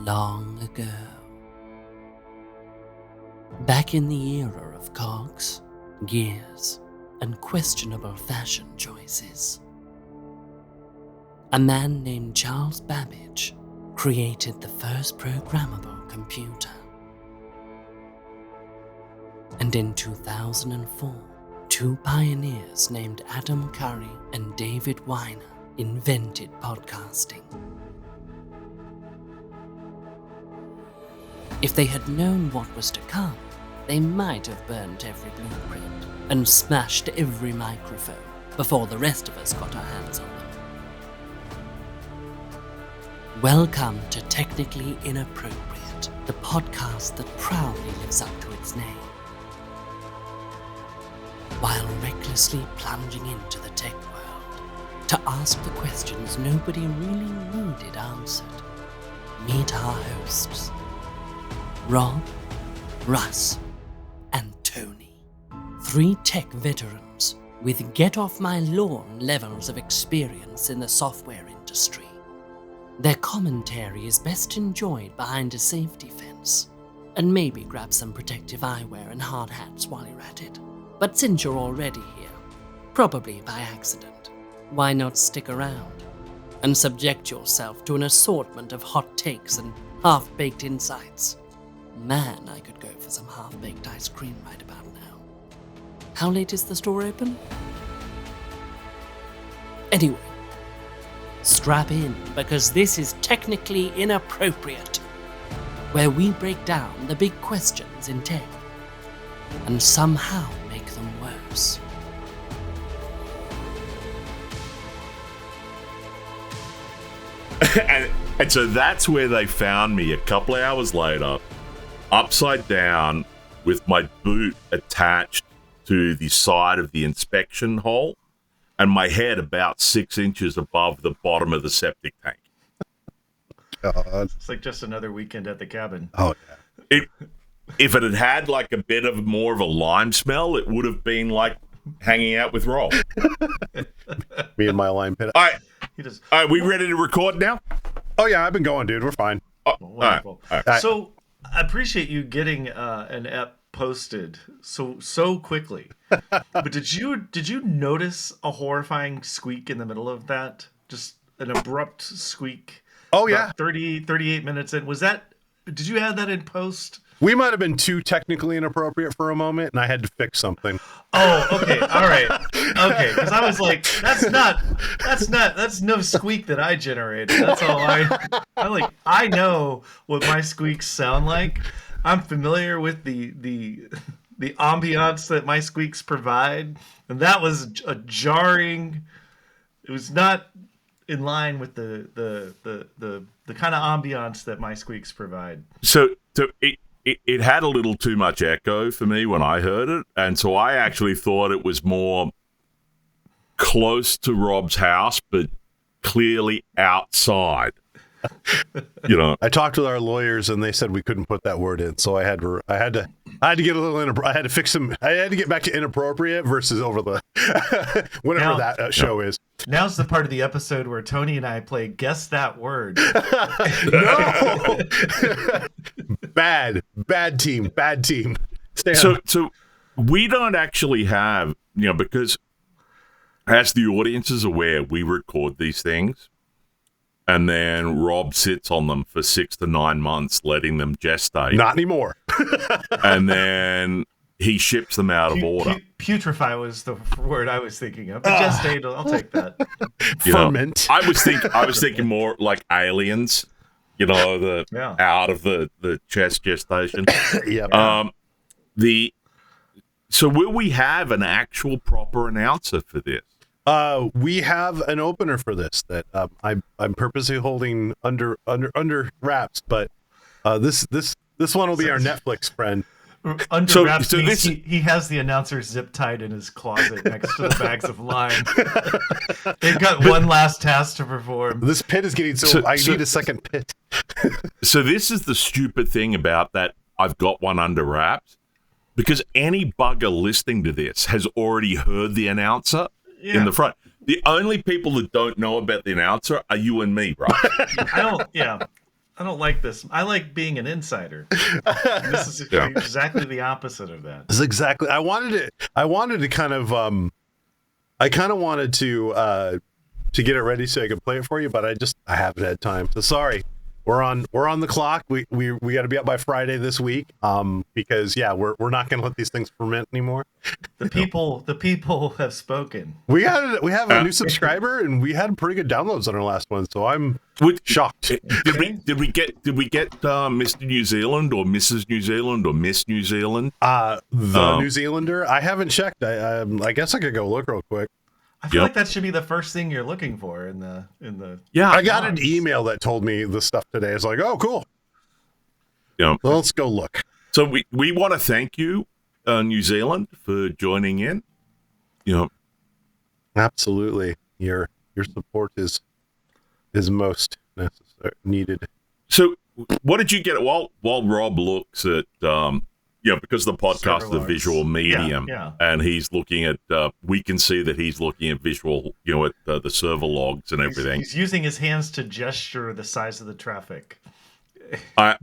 long ago. Back in the era of cogs, gears, and questionable fashion choices, a man named Charles Babbage created the first programmable computer. And in 2004, two pioneers named Adam Curry and David Weiner invented podcasting. If they had known what was to come, they might have burnt every blueprint and smashed every microphone before the rest of us got our hands on them. Welcome to Technically Inappropriate, the podcast that proudly lives up to its name, while recklessly plunging into the tech world to ask the questions nobody really needed answered. Meet our hosts, Rob, Russ, and Tony. Three tech veterans with get-off-my-lawn levels of experience in the software industry. Their commentary is best enjoyed behind a safety fence, and maybe grab some protective eyewear and hard hats while you're at it. But since you're already here, probably by accident, why not stick around and subject yourself to an assortment of hot takes and half-baked insights? Man, I could go for some half-baked ice cream right about now. How late is the store open? Anyway, strap in, because this is Technically Inappropriate, where we break down the big questions in tech and somehow make them worse. and so that's where they found me a couple of hours later, upside down with my boot attached to the side of the inspection hole and my head about 6 inches above the bottom of the septic tank. God. It's like just another weekend at the cabin. Oh, yeah. If it had had like a bit of more of a lime smell, it would have been like hanging out with Rob. Me and my lime pit. All right, we ready to record now? Oh, yeah, I've been going, dude. We're fine. Wonderful. All right. So I appreciate you getting an app posted so quickly. But did you notice a horrifying squeak in the middle of that? Just an abrupt squeak. Oh, yeah. 38 minutes in. Did you add that in post? We might have been too technically inappropriate for a moment, and I had to fix something. Oh, okay. All right. Okay. Because I was like, that's no squeak that I generated. That's all I know what my squeaks sound like. I'm familiar with the ambiance that my squeaks provide. And that was a jarring, it was not in line with the kind of ambiance that my squeaks provide. So it had a little too much echo for me when I heard it, and so I actually thought it was more close to Rob's house, but clearly outside. You know, I talked with our lawyers, and they said we couldn't put that word in, so I had to get a little. I had to fix some. I had to get back to inappropriate versus over the whatever that show is. Now's the part of the episode where Tony and I play Guess That Word. No, bad team. Stand. So we don't actually have, because as the audience is aware, we record these things. And then Rob sits on them for 6 to 9 months, letting them gestate. Not anymore. And then he ships them out of order. Putrefy was the word I was thinking of. But gestate, I'll take that. Ferment. I was thinking more like aliens. Out of the chest gestation. Yeah. So will we have an actual proper announcer for this? We have an opener for this that I'm purposely holding under wraps, but this one will be our Netflix friend. Under wraps means he has the announcer zip tied in his closet next to the bags of lime. They've got one last task to perform. This pit is getting so I need a second pit. So this is the stupid thing about that. I've got one under wraps because any bugger listening to this has already heard the announcer. In the front. The only people that don't know about the announcer are you and me, right? I don't like this. I like being an insider. And this is exactly the opposite of that. This is exactly. I wanted to kind of I kind of wanted to get it ready so I could play it for you, but I haven't had time. So sorry. We're on the clock. We got to be up by Friday this week. Because we're not going to let these things ferment anymore. The people have spoken. We have a new subscriber, and we had pretty good downloads on our last one. So I'm shocked. Did we get Mr. New Zealand or Mrs. New Zealand or Miss New Zealand? New Zealander. I haven't checked. I guess I could go look real quick. I feel like that should be the first thing you're looking for in the. Yeah, I got an email that told me this stuff today. It's like, oh, cool. Yeah. So let's go look. So we want to thank you, New Zealand, for joining in. Absolutely, your support is most necessary, needed. So, what did you get while Rob looks at because the podcast is a visual medium, and he's looking at we can see that he's looking at visual, at the server logs and everything. He's using his hands to gesture the size of the traffic. I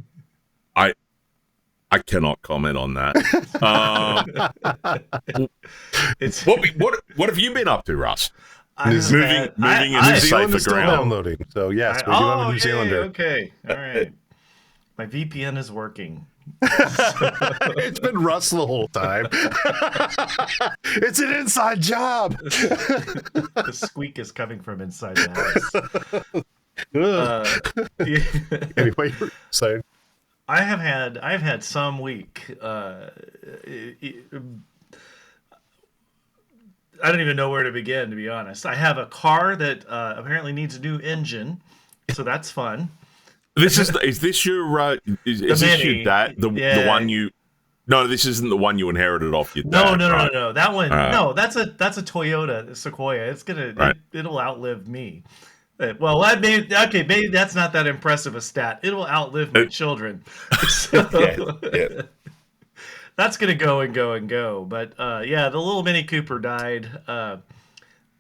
cannot comment on that. What have you been up to, Russ? Moving into New Zealand safer is still ground. downloading. So yes, we do have a New Zealander. Okay, all right. My VPN is working. It's been Russ the whole time. It's an inside job. The squeak is coming from inside the house. Anyway, you're saying. I've had some week. I don't even know where to begin, to be honest. I have a car that apparently needs a new engine, so that's fun. Is this your is this your dad? The one you? No, this isn't the one you inherited off your dad. No. That one, no. That's a Toyota Sequoia. It's it'll outlive me. Well, maybe that's not that impressive a stat. It'll outlive my children. So, that's gonna go and go and go. But the little Mini Cooper died,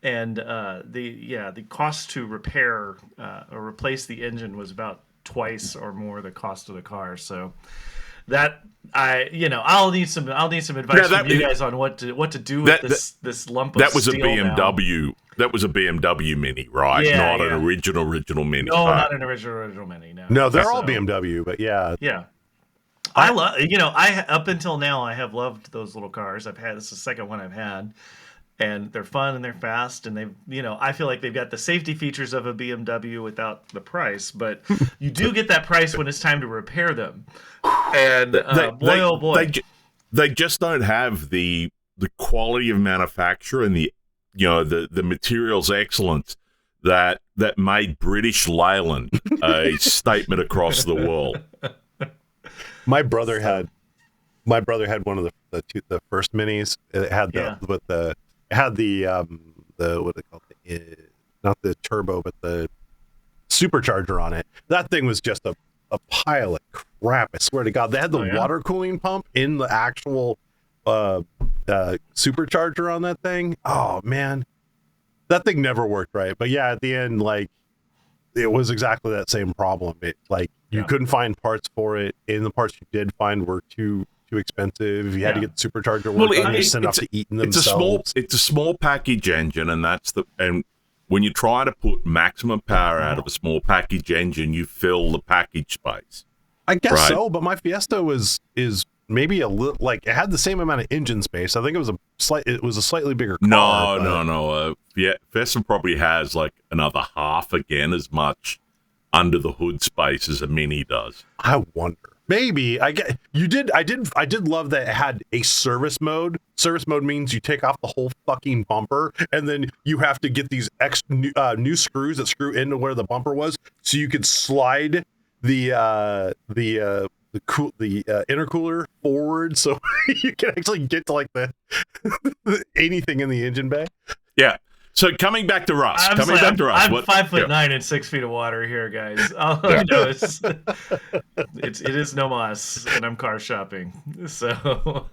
and the cost to repair or replace the engine was about twice or more the cost of the car. So that I'll need some advice from you guys on what to do with this lump of steel. That was a BMW. Now. That was a BMW Mini, right? Not an original Mini. No, not an original Mini. No, they're all BMW, but yeah. I love. I up until now I have loved those little cars. This is the second one I've had, and they're fun and they're fast, and I feel like they've got the safety features of a BMW without the price, but you do get that price when it's time to repair them. And boy, they just don't have the quality of manufacture and the materials excellence that made British Leyland a statement across the world. My brother had one of the first minis. It had what they call it, not the turbo, but the supercharger on it. That thing was just a pile of crap. I swear to God, they had the water cooling pump in the actual supercharger on that thing. Oh man, that thing never worked right. But yeah, at the end, it was exactly that same problem. You couldn't find parts for it, and the parts you did find were too expensive. You had to get the supercharger working. They sent off to eating themselves. It's a small package engine, and when you try to put maximum power out of a small package engine, you fill the package space. I guess so, but my Fiesta is maybe a little it had the same amount of engine space. I think it was a slightly bigger car. No. Fiesta probably has another half again as much under the hood space as a Mini does. I wonder. Maybe I did love that it had a service mode. Service mode means you take off the whole fucking bumper, and then you have to get these new screws that screw into where the bumper was, so you could slide the intercooler forward, so you can actually get to the anything in the engine bay. Yeah. So coming back to Russ. I'm 5'9" and 6 feet of water here, guys. All I know is it is no mas, and I'm car shopping. So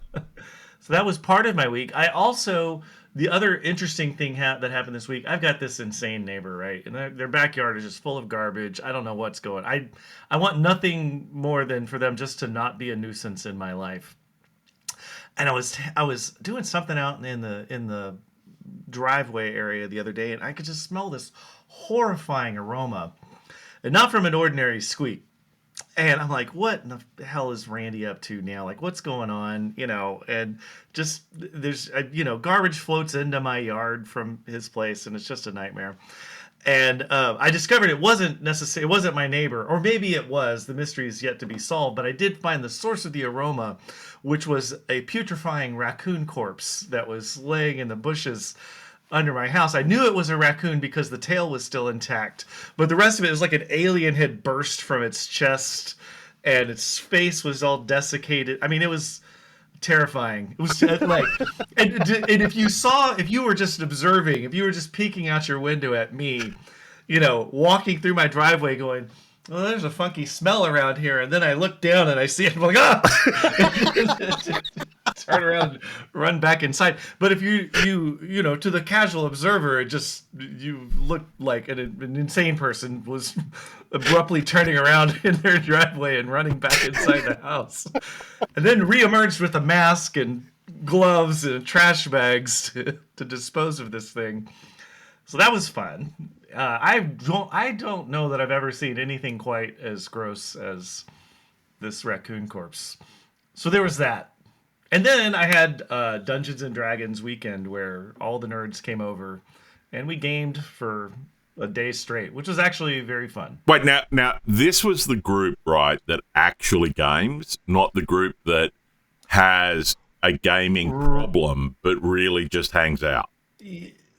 that was part of my week. I also The other interesting thing that happened this week, I've got this insane neighbor, right? And their backyard is just full of garbage. I don't know what's going. I want nothing more than for them just to not be a nuisance in my life. And I was doing something out in the driveway area the other day, and I could just smell this horrifying aroma, and not from an ordinary squeak. And I'm like, what in the hell is Randy up to now? Like, what's going on? And just there's, garbage floats into my yard from his place, and it's just a nightmare. And I discovered it wasn't my neighbor, or maybe it was. The mystery is yet to be solved. But I did find the source of the aroma, which was a putrefying raccoon corpse that was laying in the bushes under my house. I knew it was a raccoon because the tail was still intact, but the rest of it was like an alien had burst from its chest, and its face was all desiccated. I mean, it was terrifying. It was like, and if you were just observing, if you were just peeking out your window at me, walking through my driveway going, well, there's a funky smell around here. And then I look down and I see it. I'm like, ah! Turn around and run back inside. But if you to the casual observer, you look like an insane person was abruptly turning around in their driveway and running back inside the house. And then reemerged with a mask and gloves and trash bags to dispose of this thing. So that was fun. I don't know that I've ever seen anything quite as gross as this raccoon corpse. So there was that. And then I had Dungeons and Dragons weekend where all the nerds came over and we gamed for a day straight, which was actually very fun. Wait, now this was the group, right, that actually games, not the group that has a gaming problem but really just hangs out.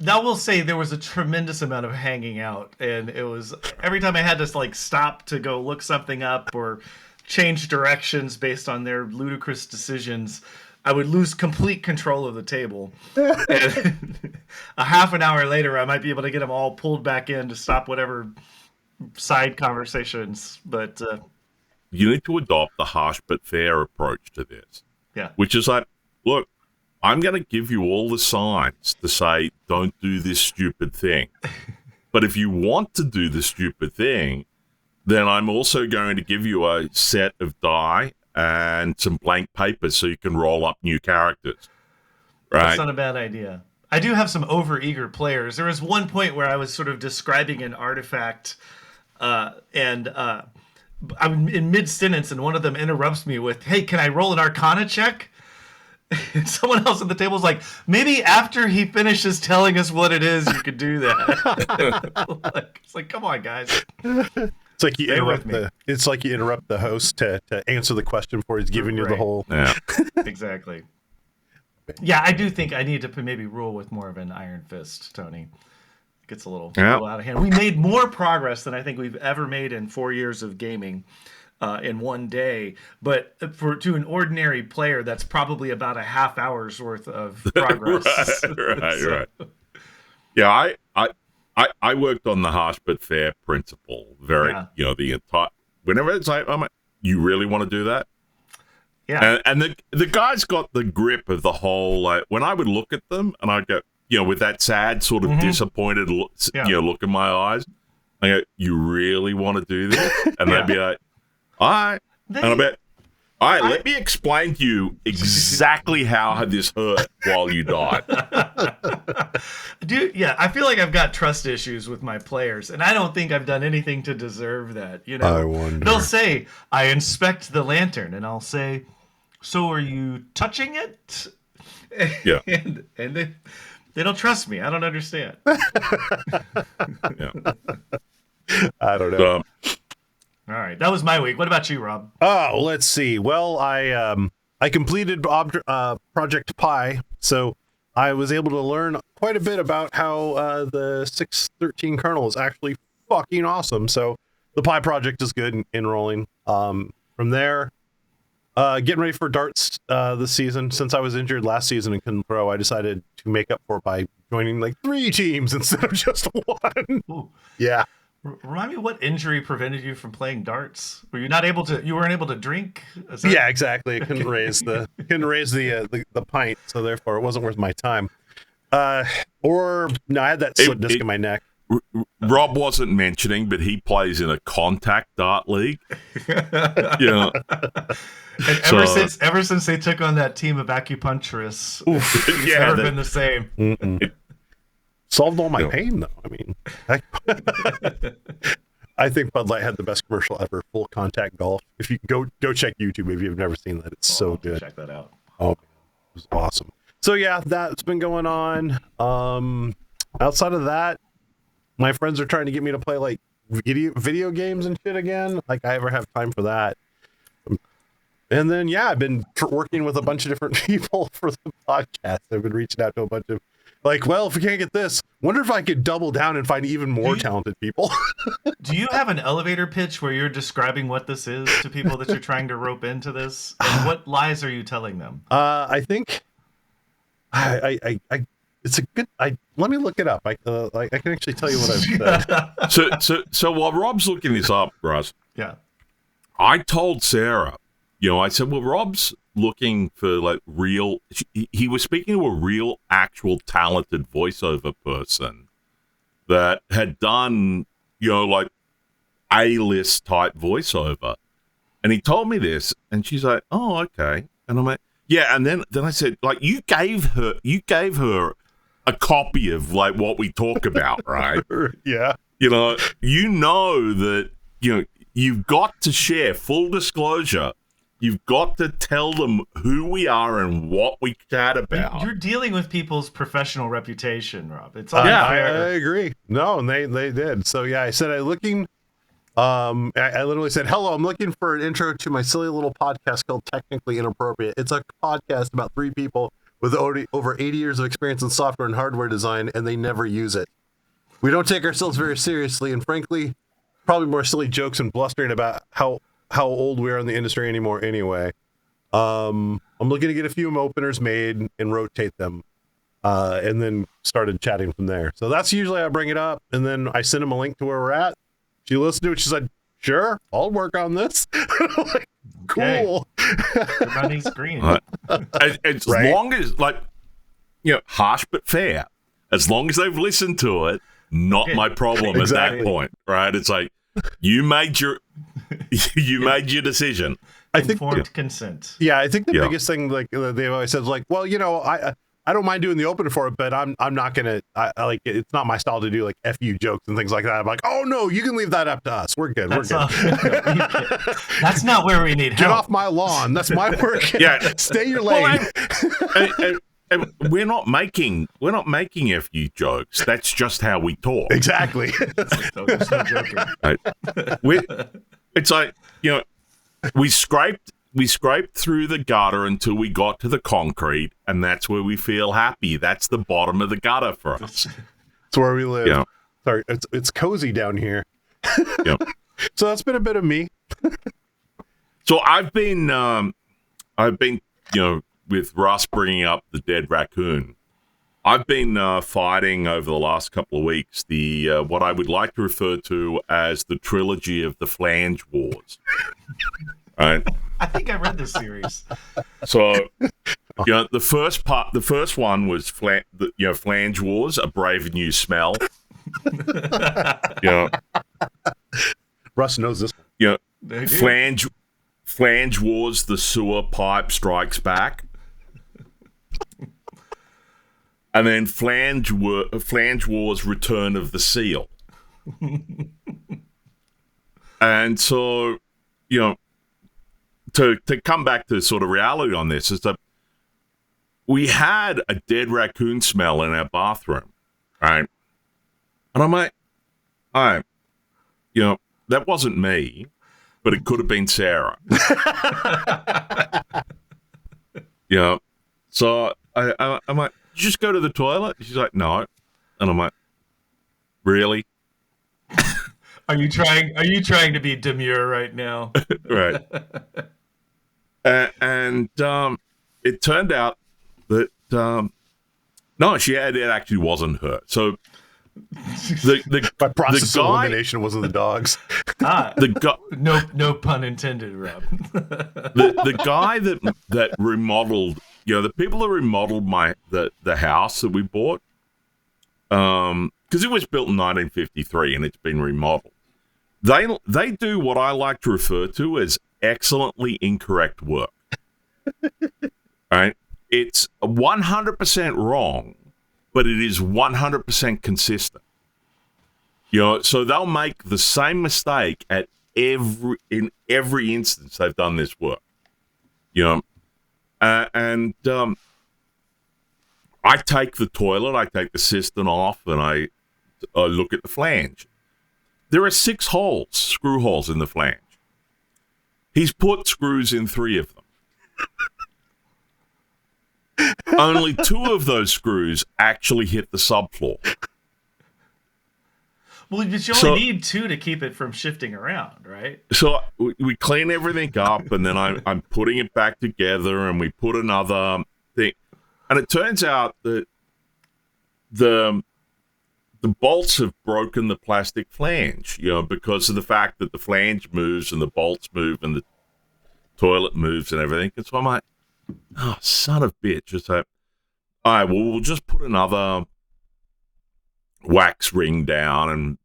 I will say there was a tremendous amount of hanging out, and it was every time I had to stop to go look something up or change directions based on their ludicrous decisions, I would lose complete control of the table. And a half an hour later, I might be able to get them all pulled back in to stop whatever side conversations. But you need to adopt the harsh but fair approach to this. Yeah, which is like, look, I'm going to give you all the signs to say, don't do this stupid thing. But if you want to do the stupid thing, then I'm also going to give you a set of die and some blank papers so you can roll up new characters. Right? That's not a bad idea. I do have some overeager players. There was one point where I was sort of describing an artifact, and I'm in mid-sentence, and one of them interrupts me with, hey, can I roll an Arcana check? And someone else at the table is like, maybe after he finishes telling us what it is, you could do that. It's like, come on, guys. It's like you interrupt the host to answer the before for he's giving you the whole. Yeah. Exactly. Yeah, I do think I need to maybe rule with more of an iron fist, Tony. It gets a little out of hand. We made more progress than I think we've ever made in 4 years of gaming. In one day, but to an ordinary player, that's probably about a half hour's worth of progress. Right. Yeah, I worked on the harsh but fair principle. The entire whenever it's like, I'm like, you really want to do that? Yeah, and the guys got the grip of the whole. When I would look at them, and I'd go, with that sad sort of disappointed look, look in my eyes, I go, you really want to do this? And they'd be like, all right. And I bet, all right, let me explain to you exactly how this hurt while you died. Dude, yeah, I feel like I've got trust issues with my players, and I don't think I've done anything to deserve that. I wonder. They'll say, I inspect the lantern, and I'll say, so are you touching it? Yeah. and they don't trust me. I don't understand. Yeah. I don't know. All right, that was my week. What about you, Rob? Oh, let's see. Well, I completed Project Pi, so I was able to learn quite a bit about how the 6.13 kernel is actually fucking awesome. So the Pi project is good and rolling. From there, getting ready for darts this season. Since I was injured last season and couldn't throw, I decided to make up for it by joining 3 teams instead of just 1. Ooh. Yeah. Remind me what injury prevented you from playing darts? Were you not able to? You weren't able to drink? Yeah, exactly. I couldn't raise the pint, so therefore it wasn't worth my time. Or no, I had that slip disc in my neck. Rob wasn't mentioning, but he plays in a contact dart league. Yeah. And ever since they took on that team of acupuncturists, it's never been the same. Solved all my pain, though. I mean, I think Bud Light had the best commercial ever. Full contact golf. If you go check YouTube if you've never seen that, it's so good. Check that out. Oh, it was awesome. So yeah, that's been going on. Outside of that, my friends are trying to get me to play like video games and shit again. Like I ever have time for that. And then yeah, I've been working with a bunch of different people for the podcast. I've been reaching out to a bunch of like, well, if we can't get this, wonder if I could double down and find even more talented people. Do you have an elevator pitch where you're describing what this is to people that you're trying to rope into this? And what lies are you telling them? I think I it's a good. Let me look it up. I can actually tell you what I've said. So while Rob's looking this up, Russ, yeah, I told Sarah, I said, well, Rob's looking for like real. He was speaking to a real, actual, talented voiceover person that had done, like A-list type voiceover, and he told me this, and she's like, oh, okay, and I'm like, yeah, and then I said, like, you gave her a copy of like what we talk about, right? Yeah. That you've got to share full disclosure. You've got to tell them who we are and what we chat about. You're dealing with people's professional reputation, Rob. It's I agree. No, and they did. So yeah, I said I literally said, hello, I'm looking for an intro to my silly little podcast called Technically Inappropriate. It's a podcast about 3 people with over 80 years of experience in software and hardware design, and they never use it. We don't take ourselves very seriously, and frankly, probably more silly jokes and blustering about how old we are in the industry anymore anyway. I'm looking to get a few openers made and rotate them, and then started chatting from there. So that's usually I bring it up, and then I send them a link to where we're at. She listened to it. She said, sure, I'll work on this. Like, cool. The money's green. As long as, harsh but fair. As long as they've listened to it, not my problem at that point, right? It's like, you made your decision. Informed consent. Yeah, I think the biggest thing, like they always said, is like, well, I don't mind doing the opener for it, but I'm not gonna. I it's not my style to do like FU jokes and things like that. I'm like, oh no, you can leave that up to us. We're good. We're good. That's not where we need help. Get off my lawn. That's my work. Yeah, stay your lane. And we're not making FU jokes. That's just how we talk. Exactly. There's no joking. Right. It's like, we scraped through the gutter until we got to the concrete, and that's where we feel happy. That's the bottom of the gutter for us. It's where we live. Yeah. Sorry, it's cozy down here. Yeah. So that's been a bit of me. So I've been, with Russ bringing up the dead raccoon, I've been fighting over the last couple of weeks the what I would like to refer to as the trilogy of the Flange Wars. Right. I think I read this series. So, the first one was Flange Wars, A Brave New Smell. Russ knows this. Flange Wars, The Sewer Pipe Strikes Back. And then Flange Wars, Return of the Seal. And so, to come back to sort of reality on this is that we had a dead raccoon smell in our bathroom, right? And I'm like, all right, that wasn't me, but it could have been Sarah. So I'm like, did you just go to the toilet? She's like, no. And I'm like, really? Are you trying to be demure right now? Right. And it turned out that no, it actually wasn't her. So by process the of guy, elimination, it wasn't the dogs. No pun intended, Rob. the guy that remodeled the people that remodeled the house that we bought, because it was built in 1953 and it's been remodeled. They do what I like to refer to as excellently incorrect work. Right? It's 100% wrong, but it is 100% consistent. So they'll make the same mistake in every instance they've done this work. And I take the toilet, I take the cistern off, and I look at the flange. There are 6 screw holes in the flange. He's put screws in 3 of them. Only 2 of those screws actually hit the subfloor. Well, but you only need 2 to keep it from shifting around, right? So we clean everything up, and then I'm putting it back together, and we put another thing. And it turns out that the bolts have broken the plastic flange, because of the fact that the flange moves and the bolts move and the toilet moves and everything. And so I'm like, oh, son of a bitch. It's like, all right, well, we'll just put another wax ring down, and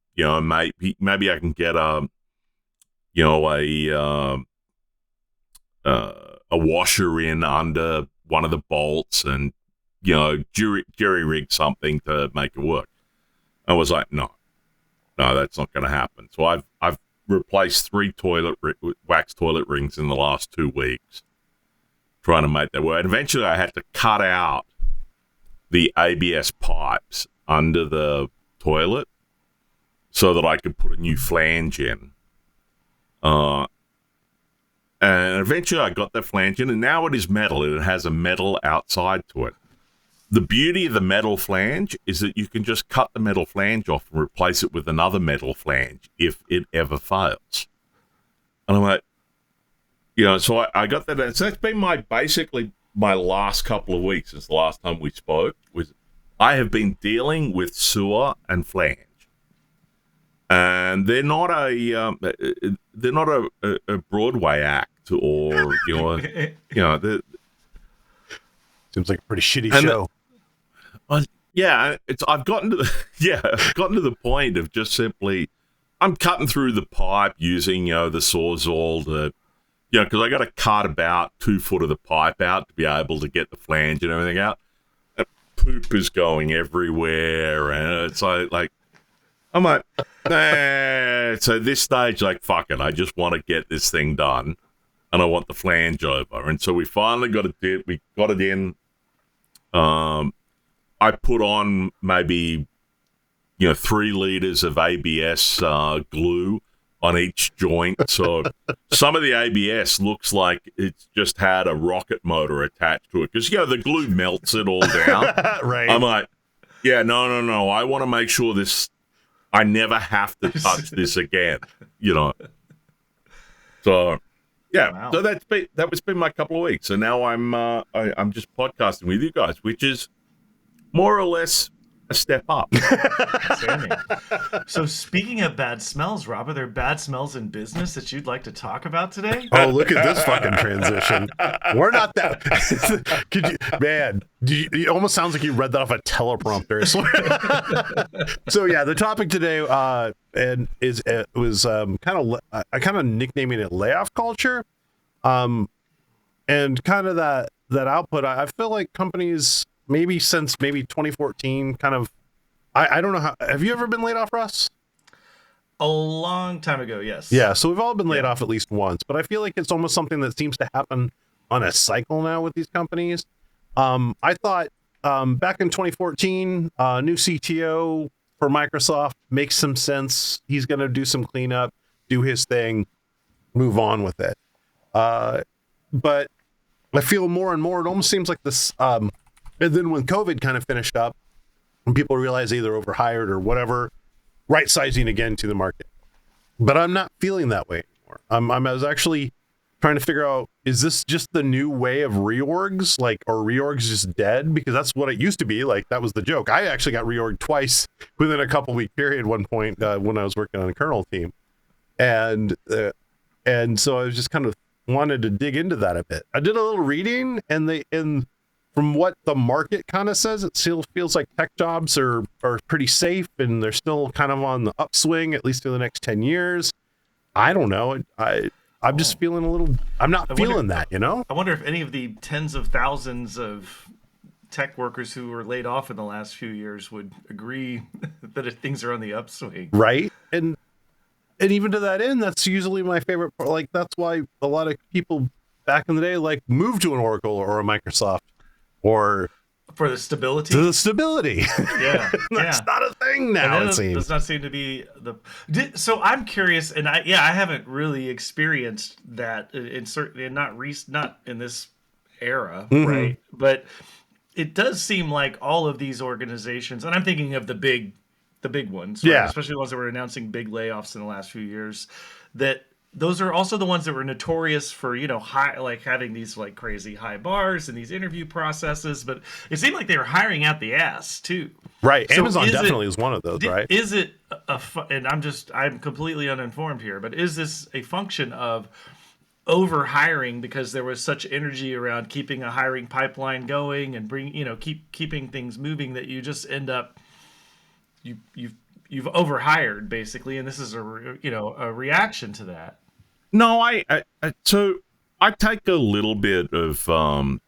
maybe I can get a washer in under one of the bolts, and jerry rig something to make it work. I was like, no, that's not going to happen. So I've replaced 3 wax toilet rings in the last 2 weeks, trying to make that work. And eventually, I had to cut out the ABS pipes under the toilet so that I could put a new flange in. And eventually, I got that flange in, and now it is metal. It has a metal outside to it. The beauty of the metal flange is that you can just cut the metal flange off and replace it with another metal flange if it ever fails. And I'm like, so I got that. So that's been basically my last couple of weeks since the last time we spoke. I have been dealing with sewer and flange, and they're not a Broadway act, or seems like a pretty shitty show. I've gotten to the point of just simply, I'm cutting through the pipe using the Sawzall to, because I got to cut about 2 foot of the pipe out to be able to get the flange and everything out. And poop is going everywhere, and it's like I'm like, nah. So at this stage, like, fuck it, I just want to get this thing done, and I want the flange over. And so we finally got it. We got it in. I put on maybe 3 liters of ABS glue on each joint. So some of the ABS looks like it's just had a rocket motor attached to it, because the glue melts it all down. Right. I'm like, no. I want to make sure I never have to touch this again. So yeah, wow. So that was been my couple of weeks. So now I'm just podcasting with you guys, which is more or less a step up. So speaking of bad smells, Rob, are there bad smells in business that you'd like to talk about today? Oh, look at this fucking transition. We're not that. It almost sounds like you read that off a teleprompter. So yeah, the topic today was kind of nicknaming it layoff culture, and kind of that output. I feel like companies, maybe since 2014, kind of, I don't know how, have you ever been laid off, Russ? A long time ago, yes. Yeah, so we've all been laid off at least once, but I feel like it's almost something that seems to happen on a cycle now with these companies. I thought back in 2014, new CTO for Microsoft makes some sense. He's going to do some cleanup, do his thing, move on with it. But I feel more and more, it almost seems like this, and then when COVID kind of finished up, and people realize either overhired or whatever, right sizing again to the market. But I'm not feeling that way anymore. I was actually trying to figure out, is this just the new way of reorgs? Like, are reorgs just dead? Because that's what it used to be. Like, that was the joke. I actually got reorged twice within a couple week period one point when I was working on a kernel team. And so I was just kind of wanted to dig into that a bit. I did a little reading, and from what the market kind of says, it still feels like tech jobs are pretty safe and they're still kind of on the upswing, at least for the next 10 years. I don't know. I'm just feeling a little, I'm not feeling that, you know? I wonder if any of the tens of thousands of tech workers who were laid off in the last few years would agree that things are on the upswing. Right. And even to that end, that's usually my favorite part. Like, that's why a lot of people back in the day, like, moved to an Oracle or a Microsoft or for the stability. To the stability. Yeah. That's not a thing now, it seems. Does not seem to be so I'm curious, and I haven't really experienced that certainly not in this era, right? But it does seem like all of these organizations, and I'm thinking of the big ones, right? Especially the ones that were announcing big layoffs in the last few years, that those are also the ones that were notorious for, having these like crazy high bars and these interview processes. But it seemed like they were hiring out the ass too. Right. So Amazon definitely is one of those, right? Is it and I'm completely uninformed here, but is this a function of over hiring because there was such energy around keeping a hiring pipeline going and keeping things moving that you just end up you've overhired basically, and this is a reaction to that? No, so I take a little bit of a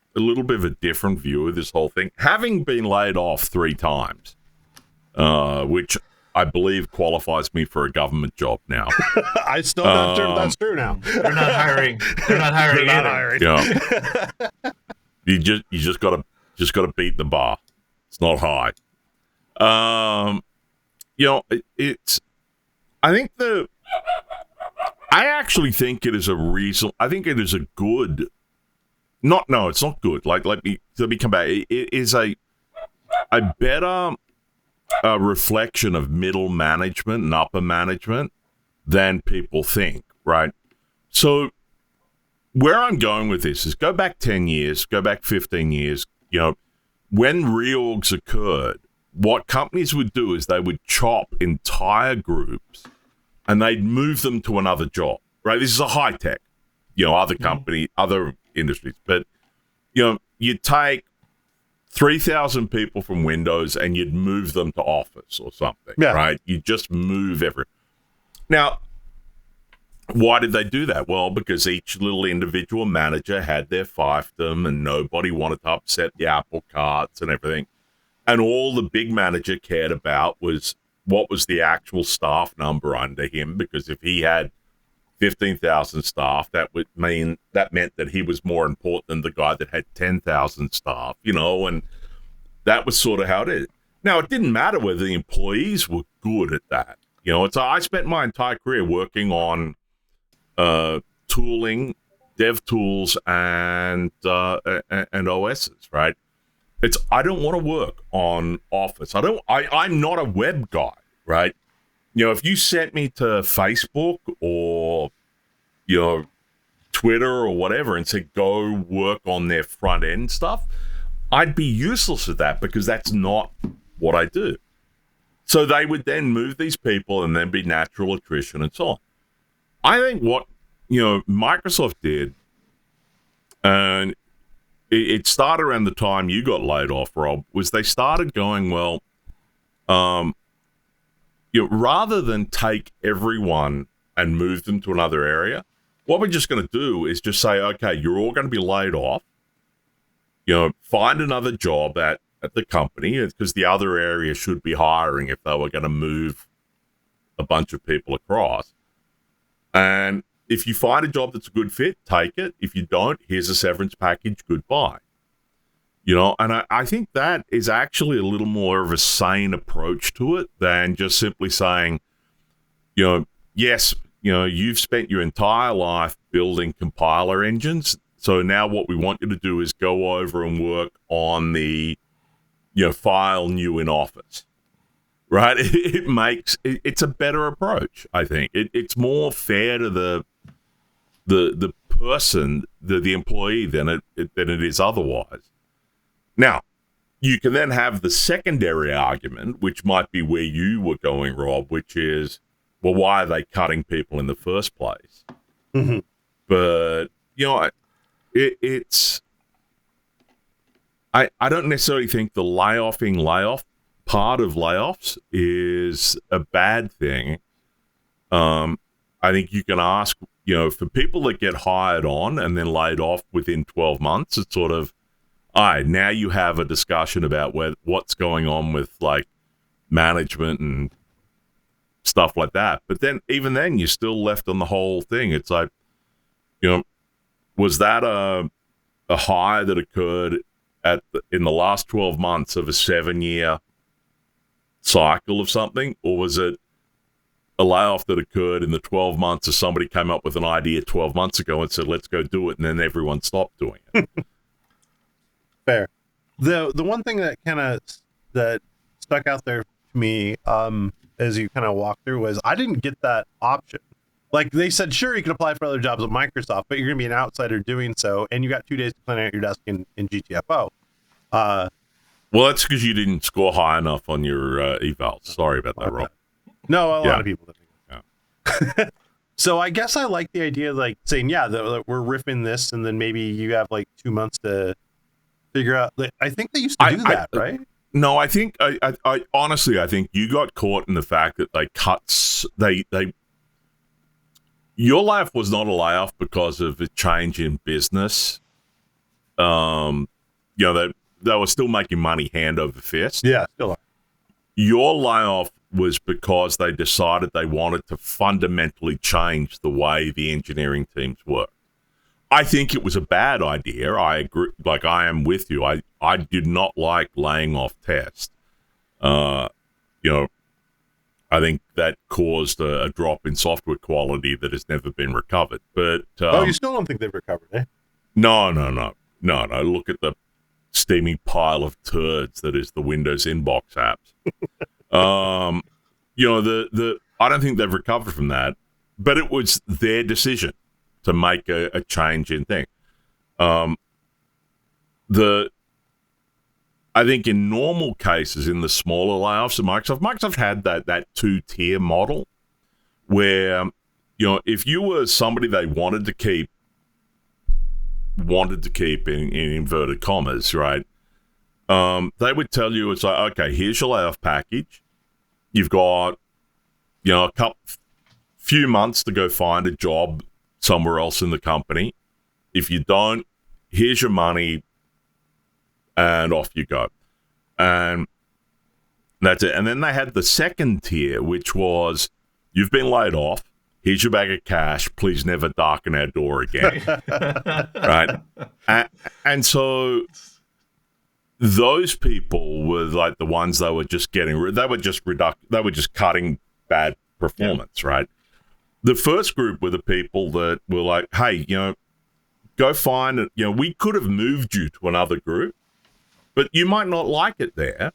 different view of this whole thing. Having been laid off 3 times, which I believe qualifies me for a government job now. I still not sure that's true now. They're not hiring. They're not hiring. Yeah. You just gotta beat the bar. It's not high. I actually think it is a reason. I think it is a good. No, it's not good. Let me come back. It is a better reflection of middle management and upper management than people think, right? So where I'm going with this is go back 10 years, go back 15 years, when reorgs occurred, what companies would do is they would chop entire groups and they'd move them to another job, right? This is a high tech, other company, other industries. But, you'd take 3,000 people from Windows and you'd move them to Office or something, right? You just move Now, why did they do that? Well, because each little individual manager had their fiefdom and nobody wanted to upset the apple carts and everything. And all the big manager cared about was what was the actual staff number under him, because if he had 15,000 staff, that meant that he was more important than the guy that had 10,000 staff, and that was sort of how it is. Now, it didn't matter whether the employees were good at that. I spent my entire career working on tooling, dev tools, and OSs, right? I don't want to work on Office. I'm not a web guy, right? If you sent me to Facebook or, Twitter or whatever and said, go work on their front end stuff, I'd be useless at that because that's not what I do. So they would then move these people and then be natural attrition and so on. I think what, Microsoft did, and it started around the time you got laid off, Rob, was they started going, well, rather than take everyone and move them to another area, what we're just going to do is just say, okay, you're all going to be laid off. Find another job at the company, because the other area should be hiring if they were going to move a bunch of people across. And if you find a job that's a good fit, take it. If you don't, here's a severance package, goodbye. And I think that is actually a little more of a sane approach to it than just simply saying, yes, you've spent your entire life building compiler engines. So now what we want you to do is go over and work on the, file new in Office, right? It's a better approach, I think. It's more fair to the person, the employee, than it is otherwise. Now, you can then have the secondary argument, which might be where you were going, Rob, which is, well, why are they cutting people in the first place? Mm-hmm. But, it's I don't necessarily think the layoff part of layoffs is a bad thing. I think you can ask, for people that get hired on and then laid off within 12 months, it's sort of, all right, now you have a discussion about what's going on with like management and stuff like that. But then even then, you're still left on the whole thing. It's like, was that a hire that occurred in the last 12 months of a 7-year cycle of something, or was it a layoff that occurred in the 12 months as somebody came up with an idea 12 months ago and said, let's go do it, and then everyone stopped doing it? Fair. The one thing that that stuck out there to me as you kind of walk through was I didn't get that option. Like they said, sure, you can apply for other jobs at Microsoft, but you're going to be an outsider doing so, and you got 2 days to clean out your desk in GTFO. Well, that's because you didn't score high enough on your evals. Sorry about that, Rob. No, a lot of people think. Yeah. So I guess I like the idea of like saying, that we're riffing this, and then maybe you have like 2 months to figure out. I think they used to do that, right? No, I think I honestly, I think you got caught in the fact that your layoff was not a layoff because of a change in business. They were still making money hand over fist. Yeah, still are. Your layoff was because they decided they wanted to fundamentally change the way the engineering teams work. I think it was a bad idea. I agree. Like, I am with you. I did not like laying off Test. I think that caused a drop in software quality that has never been recovered. But you still don't think they've recovered, eh? No. Look at the steamy pile of turds that is the Windows inbox apps. I don't think they've recovered from that, but it was their decision to make a change in thing. I think in normal cases, in the smaller layoffs at Microsoft had that 2-tier model where, if you were somebody they wanted to keep in inverted commas, right? They would tell you, it's like, okay, here's your layoff package. You've got, few months to go find a job somewhere else in the company. If you don't, here's your money, and off you go. And that's it. And then they had the second tier, which was, you've been laid off. Here's your bag of cash. Please never darken our door again. Right? And so those people were like the ones they were just cutting bad performance, right? The first group were the people that were like, hey, go find it. We could have moved you to another group, but you might not like it there.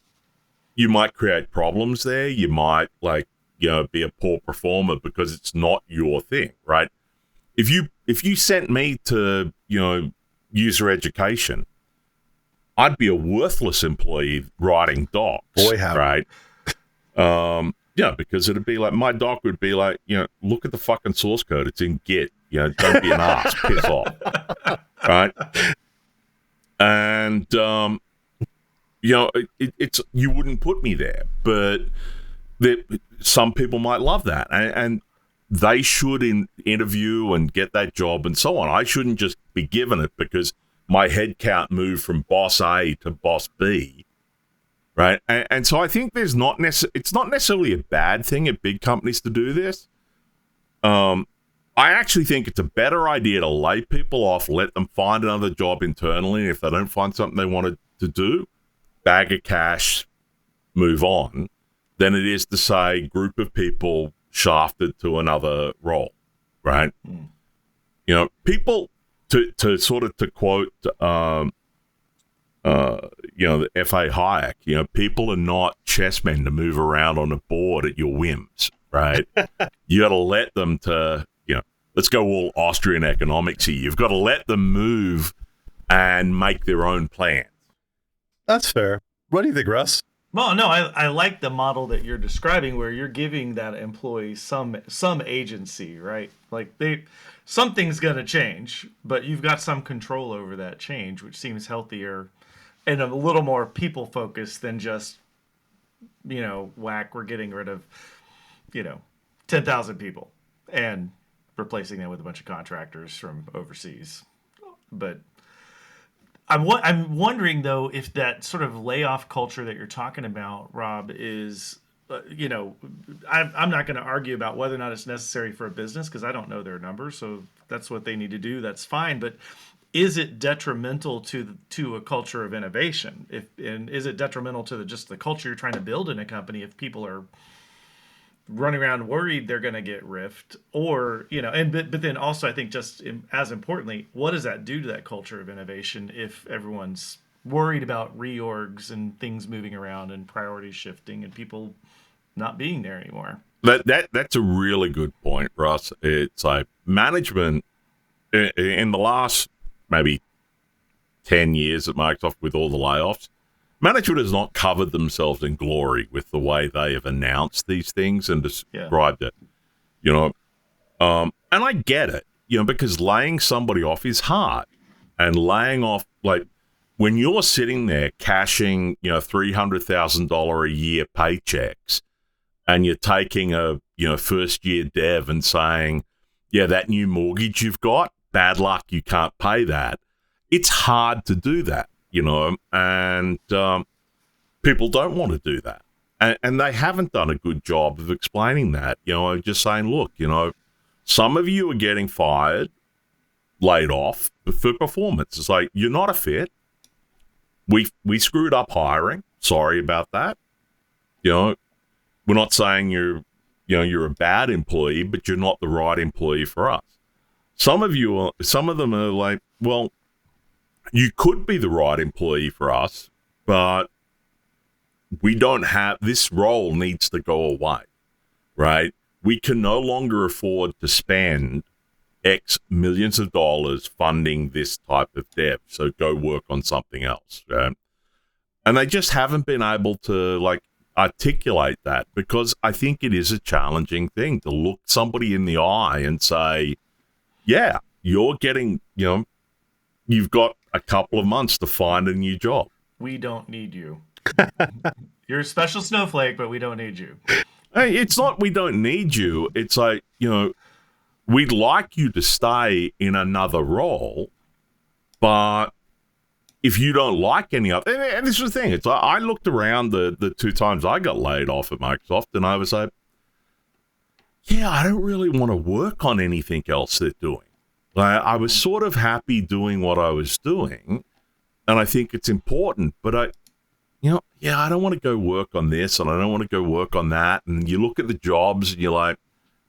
You might create problems there. You might be a poor performer because it's not your thing, right? If you sent me to, user education, I'd be a worthless employee writing docs. Boy, how right? Because it'd be like, my doc would be like, look at the fucking source code. It's in Git. Don't be an ass. Piss off. Right? And, it's you wouldn't put me there, but some people might love that, and they should interview and get that job and so on. I shouldn't just be given it because my head count moved from boss A to boss B, right? And so I think it's not necessarily a bad thing at big companies to do this. I actually think it's a better idea to lay people off, let them find another job internally, and if they don't find something they wanted to do, bag of cash, move on, than it is to say group of people shafted to another role, right? People, to quote, the F.A. Hayek, people are not chessmen to move around on a board at your whims, right? You got to let them let's go all Austrian economics here. You've got to let them move and make their own plans. That's fair. What do you think, Russ? Well, no, I like the model that you're describing where you're giving that employee some agency, right? Like something's going to change, but you've got some control over that change, which seems healthier and a little more people focused than just, whack, we're getting rid of, 10,000 people and replacing them with a bunch of contractors from overseas. But I'm wondering though if that sort of layoff culture that you're talking about, Rob, is I'm not going to argue about whether or not it's necessary for a business because I don't know their numbers, so that's what they need to do. That's fine, but is it detrimental to a culture of innovation? And is it detrimental to just the culture you're trying to build in a company if people are running around worried they're going to get riffed, or but then also I think as importantly, what does that do to that culture of innovation if everyone's worried about reorgs and things moving around and priorities shifting and people not being there anymore? That's a really good point, Russ. It's like management in the last maybe 10 years at Microsoft with all the layoffs. Management has not covered themselves in glory with the way they have announced these things and described it, and I get it, because laying somebody off is hard, and laying off, like when you're sitting there cashing, $300,000 a year paychecks, and you're taking a, first year dev and saying, yeah, that new mortgage you've got, bad luck, you can't pay that. It's hard to do that. And people don't want to do that. And they haven't done a good job of explaining that, just saying, look, some of you are getting fired, laid off for performance. It's like, you're not a fit. We screwed up hiring. Sorry about that. We're not saying you're a bad employee, but you're not the right employee for us. Some of them are like, well, you could be the right employee for us, but we don't have, this role needs to go away, right? We can no longer afford to spend X millions of dollars funding this type of dev, so go work on something else, right? And they just haven't been able to articulate that, because I think it is a challenging thing to look somebody in the eye and say, yeah, you're getting, you've got a couple of months to find a new job. We don't need you. You're a special snowflake, but we don't need you. Hey, it's not we don't need you. It's like, we'd like you to stay in another role, but if you don't like any other, and this is the thing, it's like, I looked around the two times I got laid off at Microsoft, and I was like, yeah, I don't really want to work on anything else they're doing. I was sort of happy doing what I was doing, and I think it's important, but I don't want to go work on this, and I don't want to go work on that. And you look at the jobs, and you're like,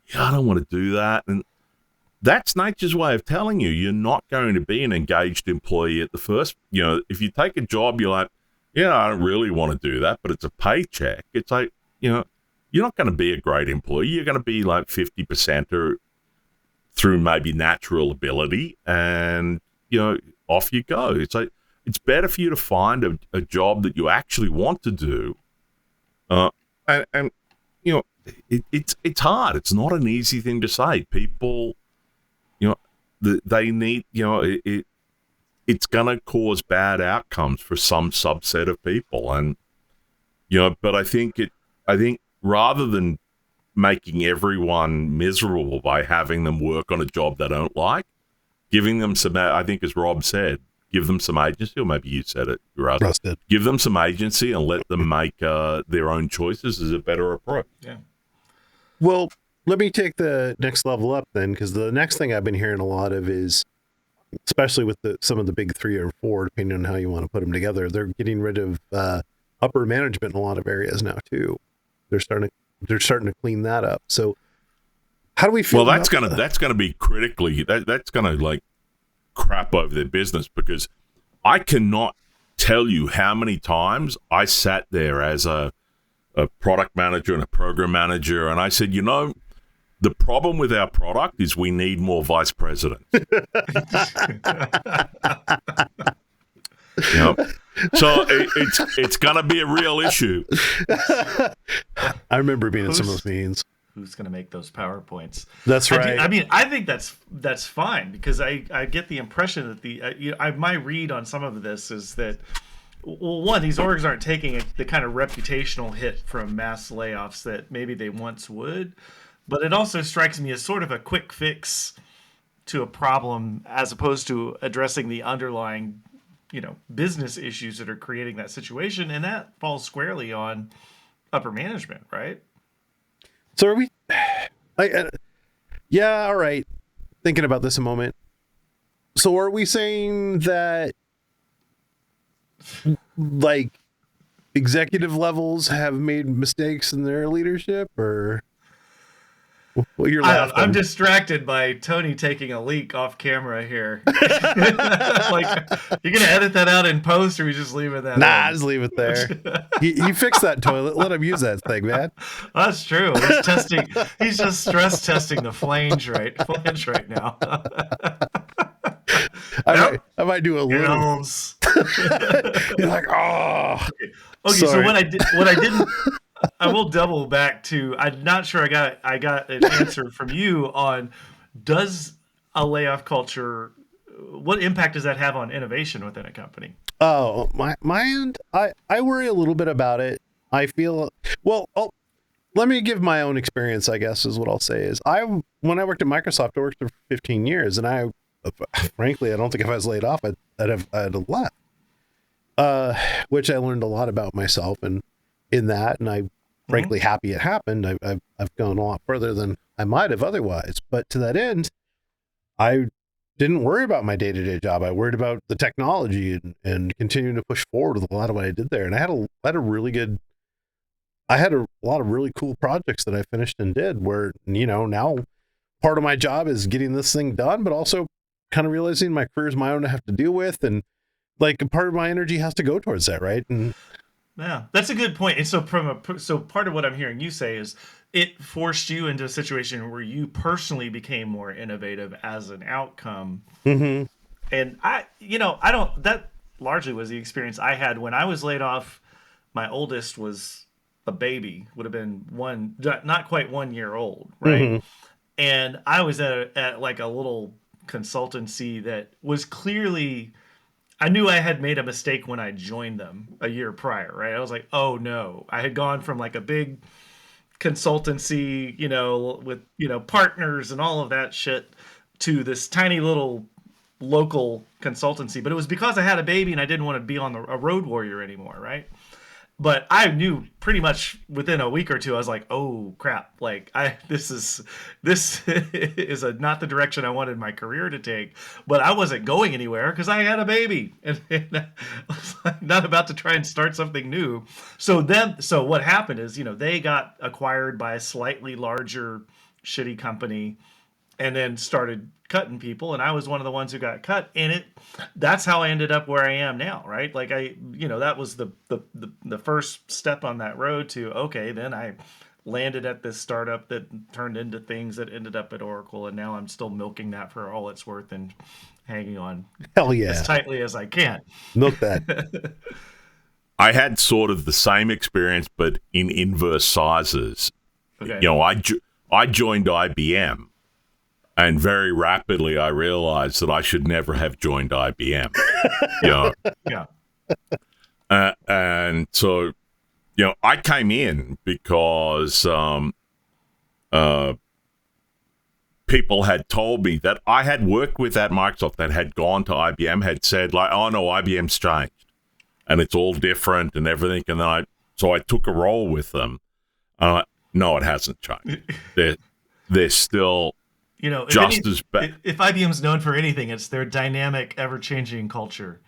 yeah, I don't want to do that. And that's nature's way of telling you you're not going to be an engaged employee at the first. If you take a job, you're like, yeah, I don't really want to do that, but it's a paycheck. It's like, you're not going to be a great employee. You're going to be like 50% or through maybe natural ability, and off you go. It's like, it's better for you to find a job that you actually want to do, and it's hard. It's not an easy thing to say. People, they need, it's gonna cause bad outcomes for some subset of people, and but I think rather than making everyone miserable by having them work on a job they don't like, giving them some, I think as Rob said, give them some agency, or maybe you said it, Russ. Give them some agency and let them make their own choices is a better approach. Yeah. Well, let me take the next level up then, because the next thing I've been hearing a lot of is, especially with some of the big 3 or 4, depending on how you want to put them together, they're getting rid of upper management in a lot of areas now too. They're starting to clean that up. So how do we feel? Well, that's gonna be critically. That's gonna crap over their business, because I cannot tell you how many times I sat there as a product manager and a program manager, and I said, the problem with our product is we need more vice presidents. So it's gonna be a real issue. I remember being in some of those meetings. Who's going to make those PowerPoints? That's right. I think that's fine, because I get the impression that my read on some of this is that well, one, these orgs aren't taking the kind of reputational hit from mass layoffs that maybe they once would, but it also strikes me as sort of a quick fix to a problem as opposed to addressing the underlying, business issues that are creating that situation, and that falls squarely on upper management, right? So are we? Yeah, all right. Thinking about this a moment. So are we saying that, like, executive levels have made mistakes in their leadership, or what you're laughing? I'm distracted by Tony taking a leak off camera here. Like, you're gonna edit that out in post, or we just leave it that? Nah, just leave it there. He fixed that toilet. Let him use that thing, man. That's true. He's testing. He's just stress testing the flange right now. I might do a little. Gills. You're like, oh. Okay. Sorry. So what I didn't. I will double back to. I'm not sure I got an answer from you on, does a layoff culture, what impact does that have on innovation within a company? Oh, my end. I worry a little bit about it. I feel let me give my own experience, I guess, is what I'll say. Is when I worked at Microsoft, I worked there for 15 years, and frankly, I don't think if I was laid off, I'd have left. Which I learned a lot about myself, and in that, and I'm frankly happy it happened. I've gone a lot further than I might have otherwise. But to that end, I didn't worry about my day-to-day job. I worried about the technology and continuing to push forward with a lot of what I did there. And I had a lot of really cool projects that I finished and did where, now part of my job is getting this thing done, but also kind of realizing my career is my own to have to deal with. And like a part of my energy has to go towards that. Right. And yeah, that's a good point. And so part of what I'm hearing you say is it forced you into a situation where you personally became more innovative as an outcome. mm-hmm. And that largely was the experience I had when I was laid off. My oldest was a baby, would have been not quite 1 year old. Right. Mm-hmm. And I was at like a little consultancy that was clearly, I knew I had made a mistake when I joined them a year prior, right? I was like, oh no. I had gone from like a big consultancy, with, partners and all of that shit to this tiny little local consultancy. But it was because I had a baby and I didn't want to be on a road warrior anymore, right? But I knew pretty much within a week or two, I was like, oh crap, like this is not the direction I wanted my career to take, but I wasn't going anywhere because I had a baby and I was like, not about to try and start something new. So what happened is, they got acquired by a slightly larger shitty company and then started cutting people, and I was one of the ones who got cut, and that's how I ended up where I am now, right? Like that was the first step on that road to, okay, then I landed at this startup that turned into things that ended up at Oracle, and now I'm still milking that for all it's worth and hanging on Hell yeah. as tightly as I can. Milk that. I had sort of the same experience, but in inverse sizes. Okay. I joined IBM. And very rapidly, I realized that I should never have joined IBM. Yeah. And so, I came in because people had told me that I had worked with at Microsoft that had gone to IBM, had said, like, oh, no, IBM's changed. And it's all different and everything. And then I took a role with them. No, it hasn't changed. They're still... if IBM's known for anything, it's their dynamic, ever-changing culture.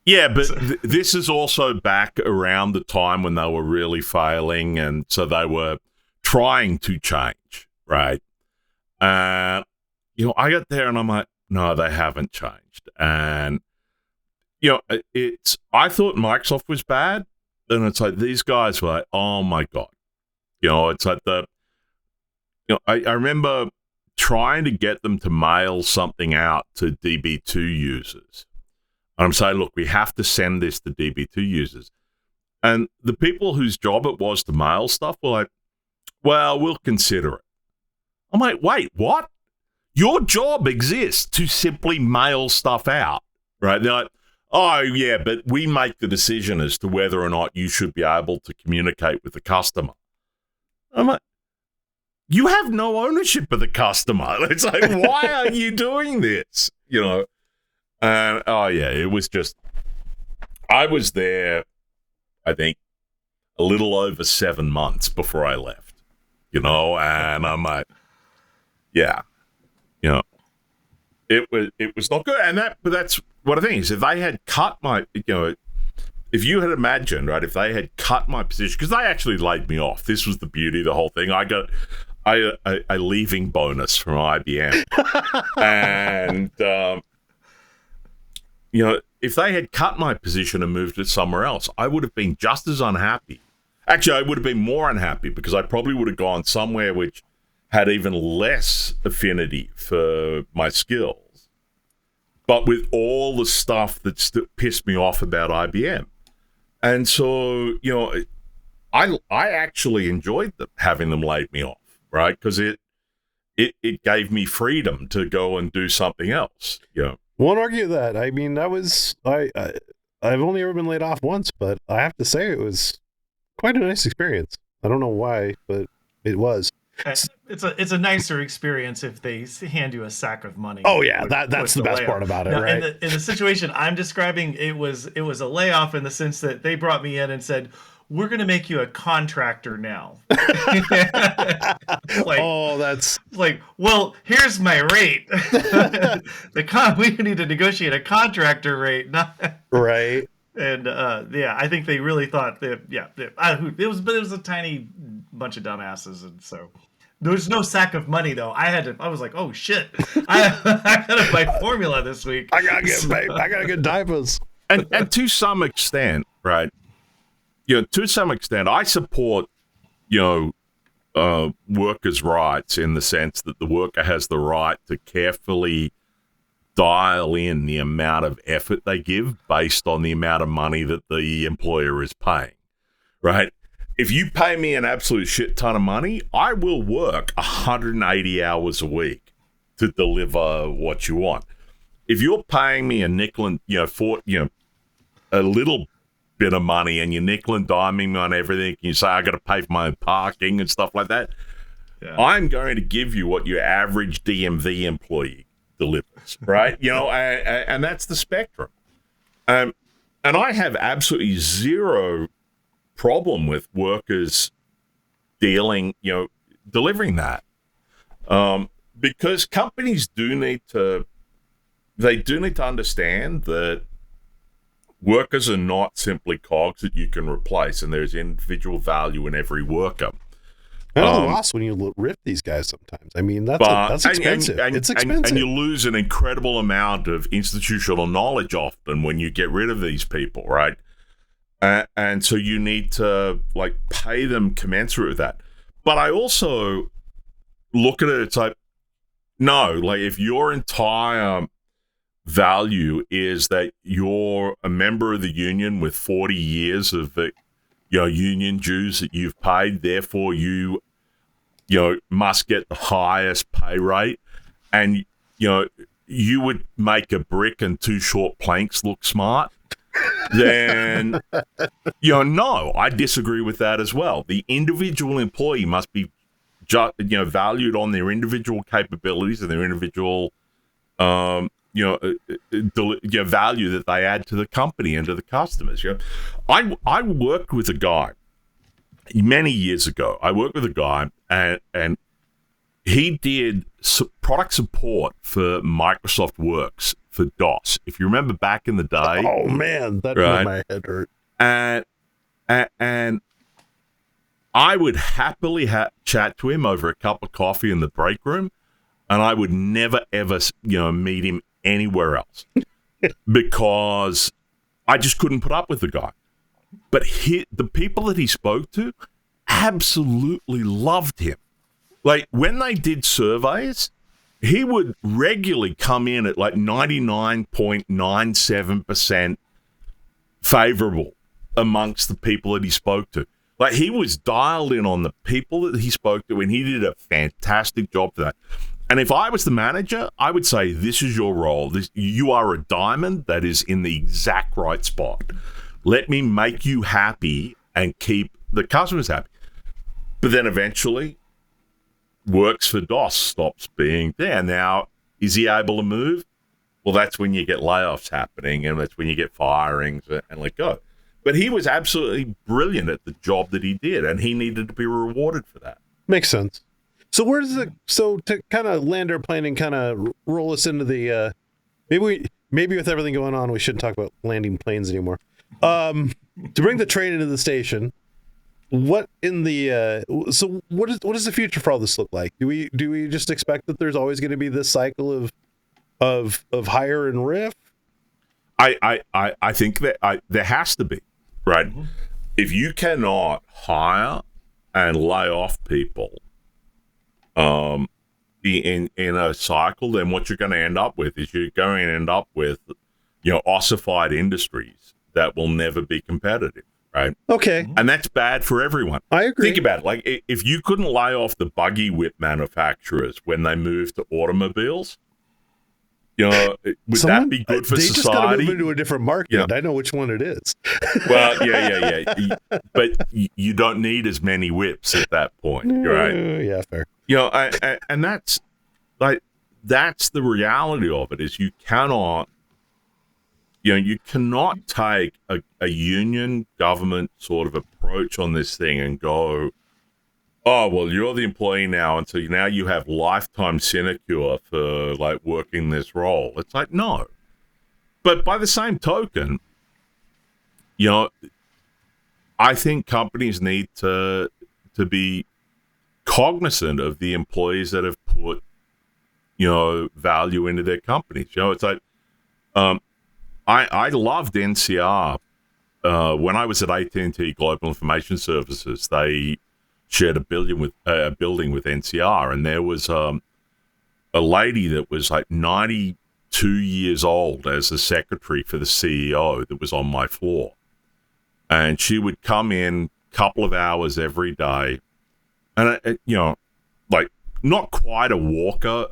Yeah, but this is also back around the time when they were really failing, and so they were trying to change, right? I got there and I'm like, no, they haven't changed. And, I thought Microsoft was bad, and it's like these guys were like, oh my God. It's like I remember trying to get them to mail something out to DB2 users. And I'm saying, look, we have to send this to DB2 users. And the people whose job it was to mail stuff were like, well, we'll consider it. I'm like, wait, what? Your job exists to simply mail stuff out, right? They're like, Oh, yeah, but we make the decision as to whether or not you should be able to communicate with the customer. I'm like, you have no ownership of the customer. It's like, why are you doing this? You know? And, oh, yeah, it was just, I was there, I think, a little over 7 months before I left, you know? And I'm like, yeah, you know, it was not good. And but that's what I think is, if they had cut my, you know, if you had imagined, right, if they had cut my position, because they actually laid me off. This was the beauty of the whole thing. I got a leaving bonus from IBM. And, you know, if they had cut my position and moved it somewhere else, I would have been just as unhappy. Actually, I would have been more unhappy, because I probably would have gone somewhere which had even less affinity for my skills, but with all the stuff that pissed me off about IBM. And so, you know, I actually enjoyed having them laid me off, right? Because it gave me freedom to go and do something else. You know, Won't argue that. I mean, that was I've only ever been laid off once, but I have to say it was quite a nice experience. I don't know why, but it was. It's a nicer experience if they hand you a sack of money. Oh yeah, that's the best layoff. part about it, now, right? In the situation I'm describing, it was a layoff in the sense that they brought me in and said, "We're going to make you a contractor now." Like, oh, that's like, well, here's my rate. We need to negotiate a contractor rate, not right. And yeah, I think they really thought that. Yeah, it was a tiny bunch of dumbasses, and so there was no sack of money though. I was like, oh shit, I gotta buy formula this week. I gotta get diapers. and to some extent, right? You know, to some extent, I support, you know, workers' rights in the sense that the worker has the right to carefully dial in the amount of effort they give based on the amount of money that the employer is paying, right? If you pay me an absolute shit ton of money, I will work 180 hours a week to deliver what you want. If you're paying me a nickel and, you know, a little bit of money and you're nickel and diming me on everything, and you say, I got to pay for my own parking and stuff like that, yeah, I'm going to give you what your average DMV employee delivers, right? You know, and that's the spectrum. And I have absolutely zero problem with workers delivering that, because companies do need to understand that workers are not simply cogs that you can replace, and there's individual value in every worker. And a loss when you rip these guys sometimes. I mean, that's expensive. It's expensive. And you lose an incredible amount of institutional knowledge often when you get rid of these people, right? And so you need to, like, pay them commensurate with that. But I also look at it, it's like, no, like, if your entire value is that you're a member of the union with 40 years of union dues that you've paid, therefore you must get the highest pay rate, and you would make a brick and two short planks look smart, then no, I disagree with that as well. The individual employee must be valued on their individual capabilities and their individual value that they add to the company and to the customers. I worked with a guy many years ago. I worked with a guy, and he did product support for Microsoft Works for DOS. If you remember back in the day. Oh man, that made my head hurt. And I would happily chat to him over a cup of coffee in the break room, and I would never ever meet him anywhere else because I just couldn't put up with the guy. But the people that he spoke to absolutely loved him. Like, when they did surveys, he would regularly come in at like 99.97% favorable amongst the people that he spoke to. Like, he was dialed in on the people that he spoke to, and he did a fantastic job for that. And if I was the manager, I would say, this is your role. You are a diamond that is in the exact right spot. Let me make you happy and keep the customers happy. But then eventually, works for DOS stops being there. Now, is he able to move? Well, that's when you get layoffs happening, and that's when you get firings and let go. But he was absolutely brilliant at the job that he did, and he needed to be rewarded for that. Makes sense. So where does it? So to kind of land our plane and kind of roll us into the maybe with everything going on, we shouldn't talk about landing planes anymore. To bring the train into the station, what in the so what does the future for all this look like? Do we just expect that there's always going to be this cycle of hire and riff? I think that there has to be, right? Mm-hmm. If you cannot hire and lay off people in a cycle, then what you're going to end up with is you're going to end up with, ossified industries that will never be competitive, right? Okay. And that's bad for everyone. I agree. Think about it. Like, if you couldn't lay off the buggy whip manufacturers when they moved to automobiles, would that be good for society? They just got to move into a different market. Yeah. I know which one it is. Well, yeah. But you don't need as many whips at that point, right? Yeah, fair. And that's the reality of it. Is you cannot take a union government sort of approach on this thing and go, oh, well, you're the employee now, and so now you have lifetime sinecure for, working this role. It's like, no. But by the same token, I think companies need to be cognizant of the employees that have put, value into their companies. It's like, I loved NCR. When I was at AT&T Global Information Services, they shared a building with NCR, and there was a lady that was 92 years old as the secretary for the CEO that was on my floor, and she would come in a couple of hours every day, and not quite a walker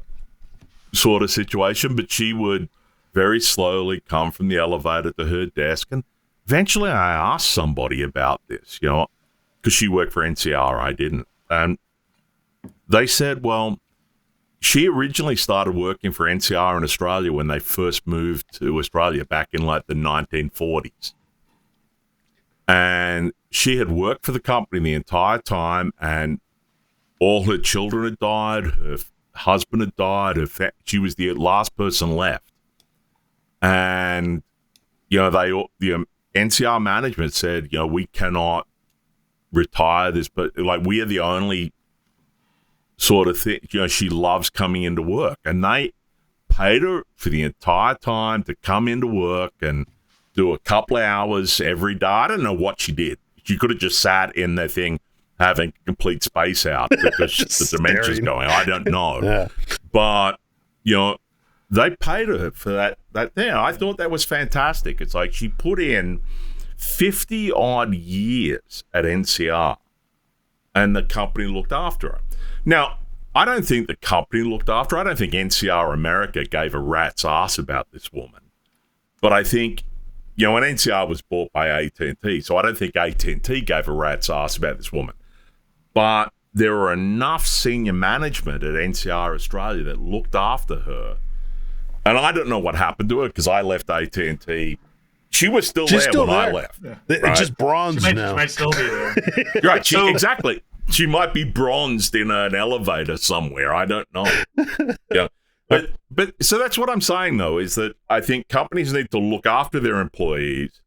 sort of situation, but she would very slowly come from the elevator to her desk, and eventually I asked somebody about this, because she worked for NCR, I didn't. And they said, well, she originally started working for NCR in Australia when they first moved to Australia back in the 1940s. And she had worked for the company the entire time, and all her children had died, her husband had died, she was the last person left. And, the NCR management said, we cannot retire this, but we are the only sort of thing, she loves coming into work, and they paid her for the entire time to come into work and do a couple of hours every day. I don't know what she did. She could have just sat in the thing having complete space out because the dementia's going. I don't know. Yeah. But, they paid her for that thing. I thought that was fantastic. It's like she put in 50 odd years at NCR, and the company looked after her. Now, I don't think the company looked after her. I don't think NCR America gave a rat's ass about this woman. But I think, when NCR was bought by AT&T, so I don't think AT&T gave a rat's ass about this woman. But there were enough senior management at NCR Australia that looked after her. And I don't know what happened to her because I left AT&T. She was still there when I left. Yeah. Right? It's just bronze now. She might still be there. Right, exactly. She might be bronzed in an elevator somewhere. I don't know. Yeah. But so that's what I'm saying, though, is that I think companies need to look after their employees,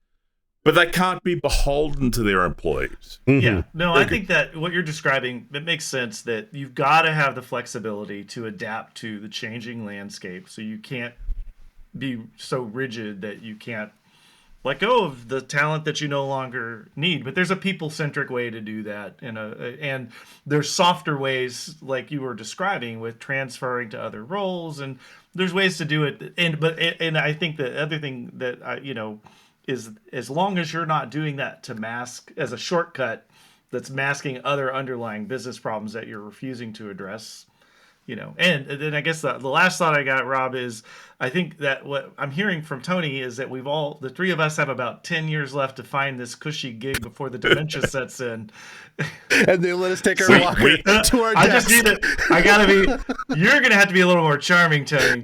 but they can't be beholden to their employees. Mm-hmm. Yeah. No, I think that what you're describing, it makes sense that you've got to have the flexibility to adapt to the changing landscape. So you can't be so rigid that you can't let go of the talent that you no longer need. But there's a people-centric way to do that, and there's softer ways, like you were describing, with transferring to other roles, and there's ways to do it. And I think the other thing that is, as long as you're not doing that to mask as a shortcut that's masking other underlying business problems that you're refusing to address, And then I guess the last thought I got, Rob, is I think that what I'm hearing from Tony is that the three of us have about 10 years left to find this cushy gig before the dementia sets in. And they let us take our walker to our I desk. just need you're going to have to be a little more charming, Tony.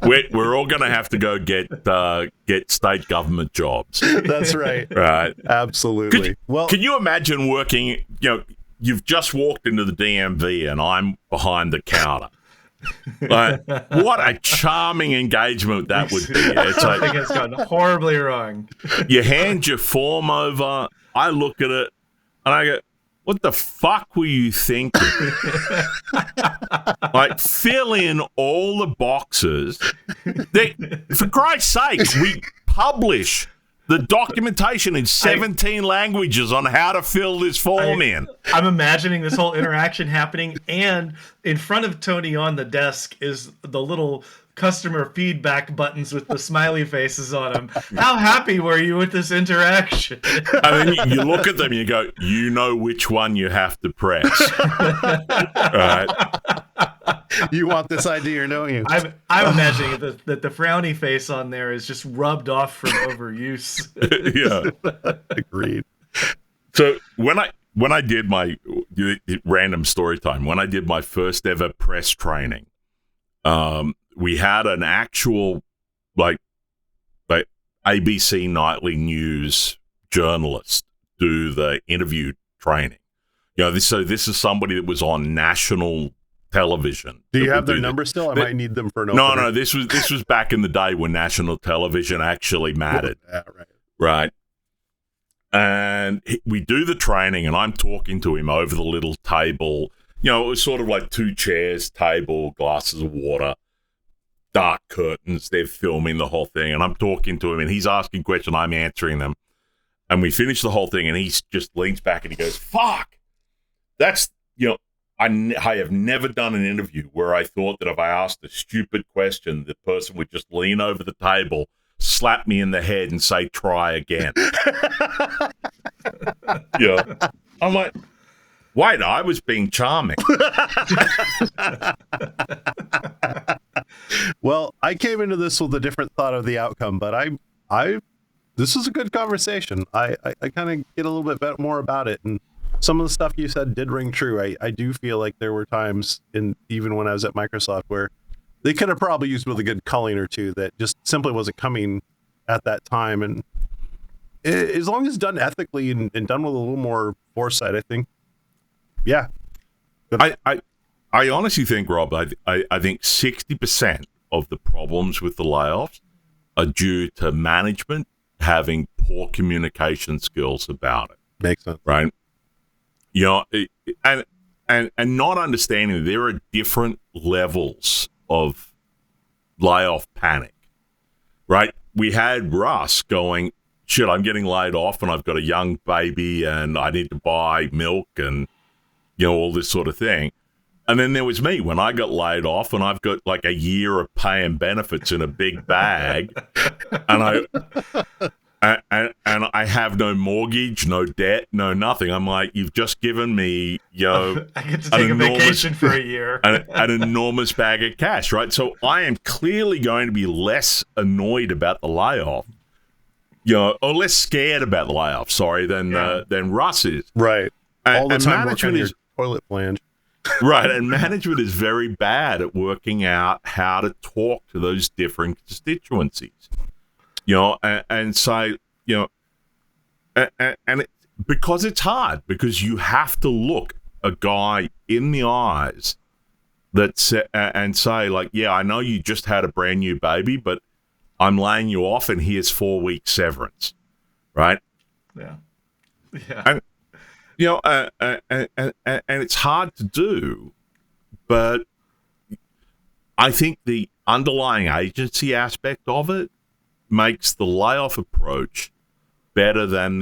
We're all going to have to go get state government jobs. That's right. Right. Absolutely. Can you imagine working, you've just walked into the DMV and I'm behind the counter. Like, what a charming engagement that would be. It's I like, think it's gone horribly wrong. you hand your form over, I look at it, and I go, what the fuck were you thinking? Like, fill in all the boxes. For Christ's sake, we publish the documentation in 17 languages on how to fill this form in. I'm imagining this whole interaction happening, and in front of Tony on the desk is the little customer feedback buttons with the smiley faces on them. How happy were you with this interaction? And then you look at them and you go, you know which one you have to press. Right? You want this idea, don't you? I'm imagining that the frowny face on there is just rubbed off from overuse. Yeah. Agreed. So when I did my random story time, when I did my first ever press training, we had an actual like ABC Nightly News journalist do the interview training. This is somebody that was on national television. Do you have their number still? I might need them for an opener. No. This was back in the day when national television actually mattered. Yeah, right. Right. And we do the training, and I'm talking to him over the little table. It was sort of like 2 chairs, table, glasses of water, dark curtains. They're filming the whole thing, and I'm talking to him, and he's asking questions, I'm answering them. And we finish the whole thing, and he just leans back and he goes, fuck! That's, I have never done an interview where I thought that if I asked a stupid question, the person would just lean over the table, slap me in the head, and say, try again. I'm like, wait, I was being charming. Well, I came into this with a different thought of the outcome, but this is a good conversation. I kind of get a little bit more about it, and some of the stuff you said did ring true. I do feel like there were times, even when I was at Microsoft, where they could have probably used with a good culling or two that just simply wasn't coming at that time. And as long as done ethically and done with a little more foresight, I think, yeah. I honestly think, Rob, I think 60% of the problems with the layoffs are due to management having poor communication skills about it. Makes sense. Right? And not understanding there are different levels of layoff panic, right? We had Russ going, shit, I'm getting laid off and I've got a young baby and I need to buy milk and, all this sort of thing. And then there was me when I got laid off and I've got like a year of pay and benefits in a big bag and I have no mortgage, no debt, no nothing. I'm like, you've just given me, I get to take a vacation for a year. an enormous bag of cash, right? So I am clearly going to be less annoyed about the layoff, or less scared about the layoff, than Russ is. Right. All the time management working on your toilet flange. Right, and management is very bad at working out how to talk to those different constituencies. And say, because it's hard, because you have to look a guy in the eyes and say, like, yeah, I know you just had a brand new baby, but I'm laying you off and here's 4 weeks severance, right? Yeah. And, and it's hard to do, but I think the underlying agency aspect of it makes the layoff approach better than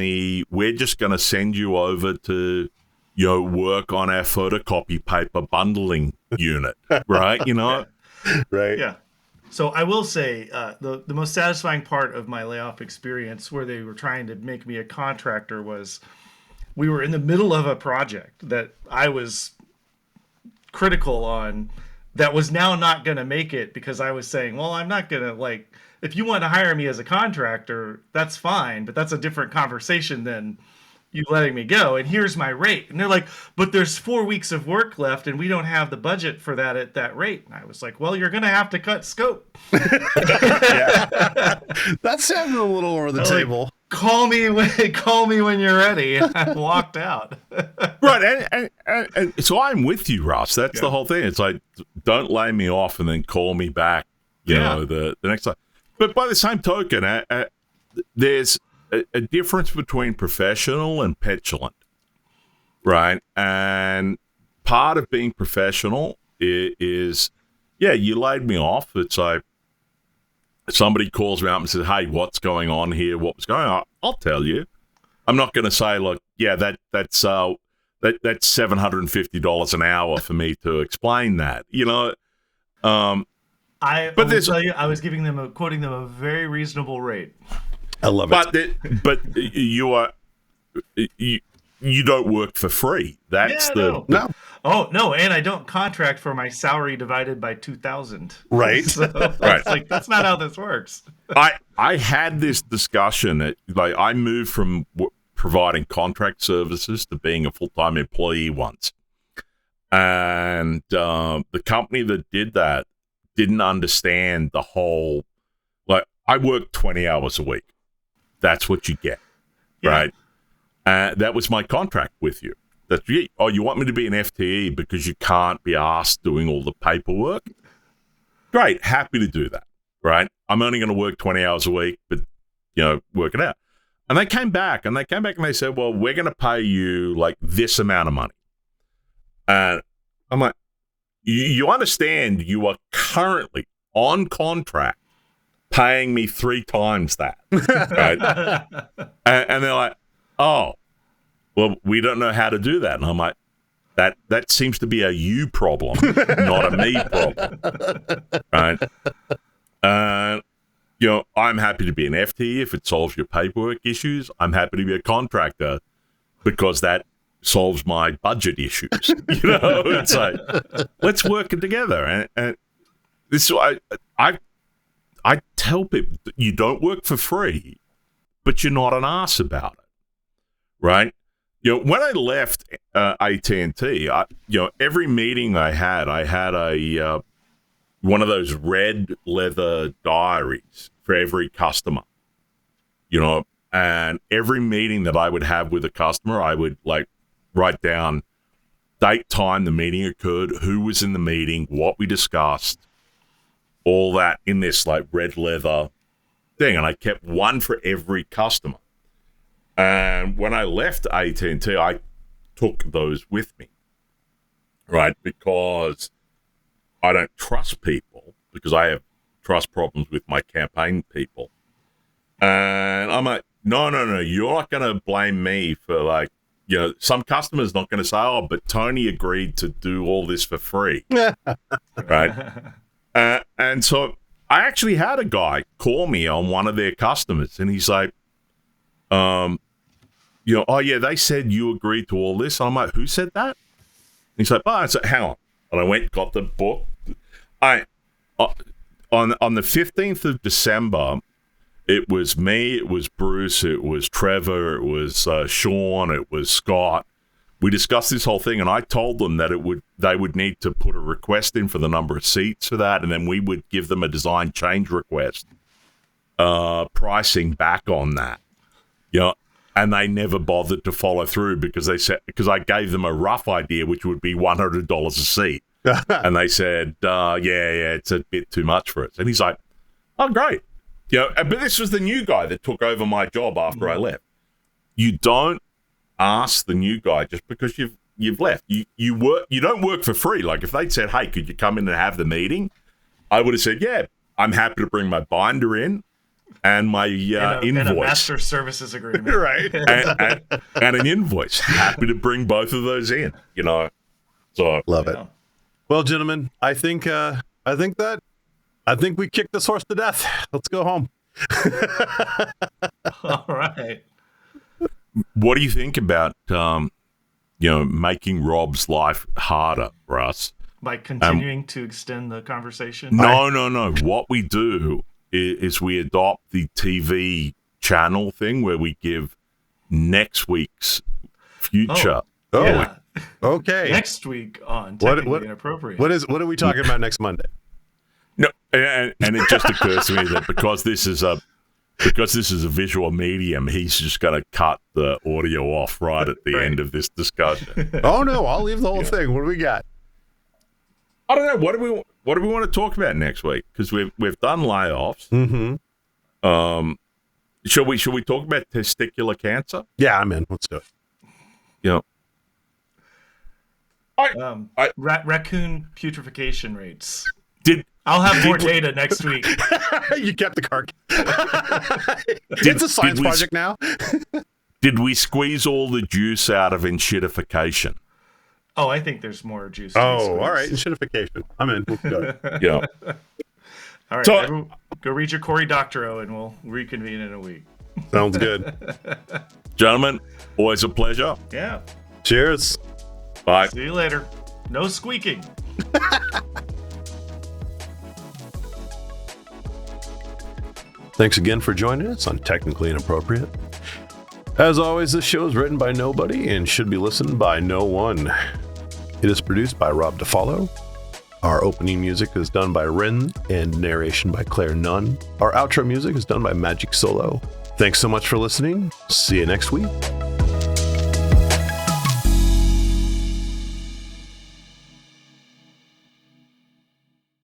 we're just going to send you over to, work on our photocopy paper bundling unit, right? Right. Yeah. So I will say the most satisfying part of my layoff experience where they were trying to make me a contractor was we were in the middle of a project that I was critical on that was now not going to make it because I was saying, well, I'm not going to, like, if you want to hire me as a contractor, that's fine, but that's a different conversation than you letting me go. And here's my rate. And they're like, but there's 4 weeks of work left and we don't have the budget for that at that rate. And I was like, well, you're going to have to cut scope. That sounded a little over the table. Like, call me when you're ready. And I walked out. Right. And so I'm with you, Ross. That's the whole thing. It's like, don't lay me off and then call me back, you know, the next time. But by the same token, there's a difference between professional and petulant, right? And part of being professional is, you laid me off. It's like somebody calls me up and says, hey, what's going on here? What was going on? I'll tell you. I'm not going to say, look, that's $750 an hour for me to explain that, you know. I will tell you, I was quoting them a very reasonable rate. I love it. But you don't work for free. That's no. Oh no, and I don't contract for my salary divided by 2,000. Right. So right. Like, that's not how this works. I had this discussion. I moved from providing contract services to being a full-time employee once, and the company that did that didn't understand the whole, like, I work 20 hours a week. That's what you get, right? That was my contract with you. Oh, you want me to be an FTE because you can't be asked doing all the paperwork? Great, happy to do that, right? I'm only going to work 20 hours a week, but, you know, work it out. And they came back and they said, well, we're going to pay you like this amount of money. And I'm like, you understand you are currently on contract paying me 3 times that, right? and they're like, oh, well, we don't know how to do that. And I'm like, that seems to be a you problem, not a me problem, right? You know, I'm happy to be an FTE if it solves your paperwork issues. I'm happy to be a contractor because that solves my budget issues. You know, it's like, let's work it together. And this, I tell people, you don't work for free, but you're not an ass about it, right? You know, when I left AT&T, every meeting I had a one of those red leather diaries for every customer, you know, and every meeting that I would have with a customer, I would like write down date, time the meeting occurred, who was in the meeting, what we discussed, all that in this like red leather thing. And I kept one for every customer. And when I left AT&T, I took those with me, right? Because I don't trust people, because I have trust problems with my campaign people. And I'm like, no, you're not going to blame me for, like, you know, some customers not going to say, oh, but Tony agreed to do all this for free, right? And so I actually had a guy call me on one of their customers, and he's like, you know, oh, yeah, they said you agreed to all this. And I'm like, who said that? And he's like, oh, I said, hang on. And I went, got the book. On the 15th of December, it was me, it was Bruce, it was Trevor, it was Sean, it was Scott. We discussed this whole thing, and I told them that they would need to put a request in for the number of seats for that, and then we would give them a design change request, pricing back on that. You know, and they never bothered to follow through because I gave them a rough idea, which would be $100 a seat. And they said, yeah, it's a bit too much for us. And he's like, oh, great. You know, but this was the new guy that took over my job after I left. You don't ask the new guy just because you've left. You don't work for free. Like if they'd said, hey, could you come in and have the meeting? I would have said, yeah, I'm happy to bring my binder in and my invoice. And a master services agreement. Right. and an invoice. Happy to bring both of those in, you know. So love it. Well, gentlemen, I think we kicked this horse to death. Let's go home. All right. What do you think about, you know, making Rob's life harder for us by continuing to extend the conversation? No. What we do is we adopt the TV channel thing where we give next week's future. Oh, Yeah. okay. Next week on Technically Inappropriate. What are we talking about next Monday? No, and it just occurs to me that because this is a visual medium, he's just going to cut the audio off right at the end of this discussion. Oh no, I'll leave the whole thing. What do we got? I don't know. What do we want to talk about next week? Because we've done layoffs. Mm-hmm. Should we talk about testicular cancer? Yeah, I'm in. Let's do it. You know, Raccoon putrefaction rates. I'll have more data next week. You kept the car. It's a science project now. Did we squeeze all the juice out of enshittification? Oh, I think there's more juice. Oh, all right. Enshittification. I'm in. Let's go. Yeah. All right. So, everyone, go read your Cory Doctorow, and we'll reconvene in a week. Sounds good. Gentlemen, always a pleasure. Yeah. Cheers. Bye. See you later. No squeaking. Thanks again for joining us on Technically Inappropriate. As always, this show is written by nobody and should be listened by no one. It is produced by Rob DeFallo. Our opening music is done by Ren and narration by Claire Nunn. Our outro music is done by Magic Solo. Thanks so much for listening. See you next week.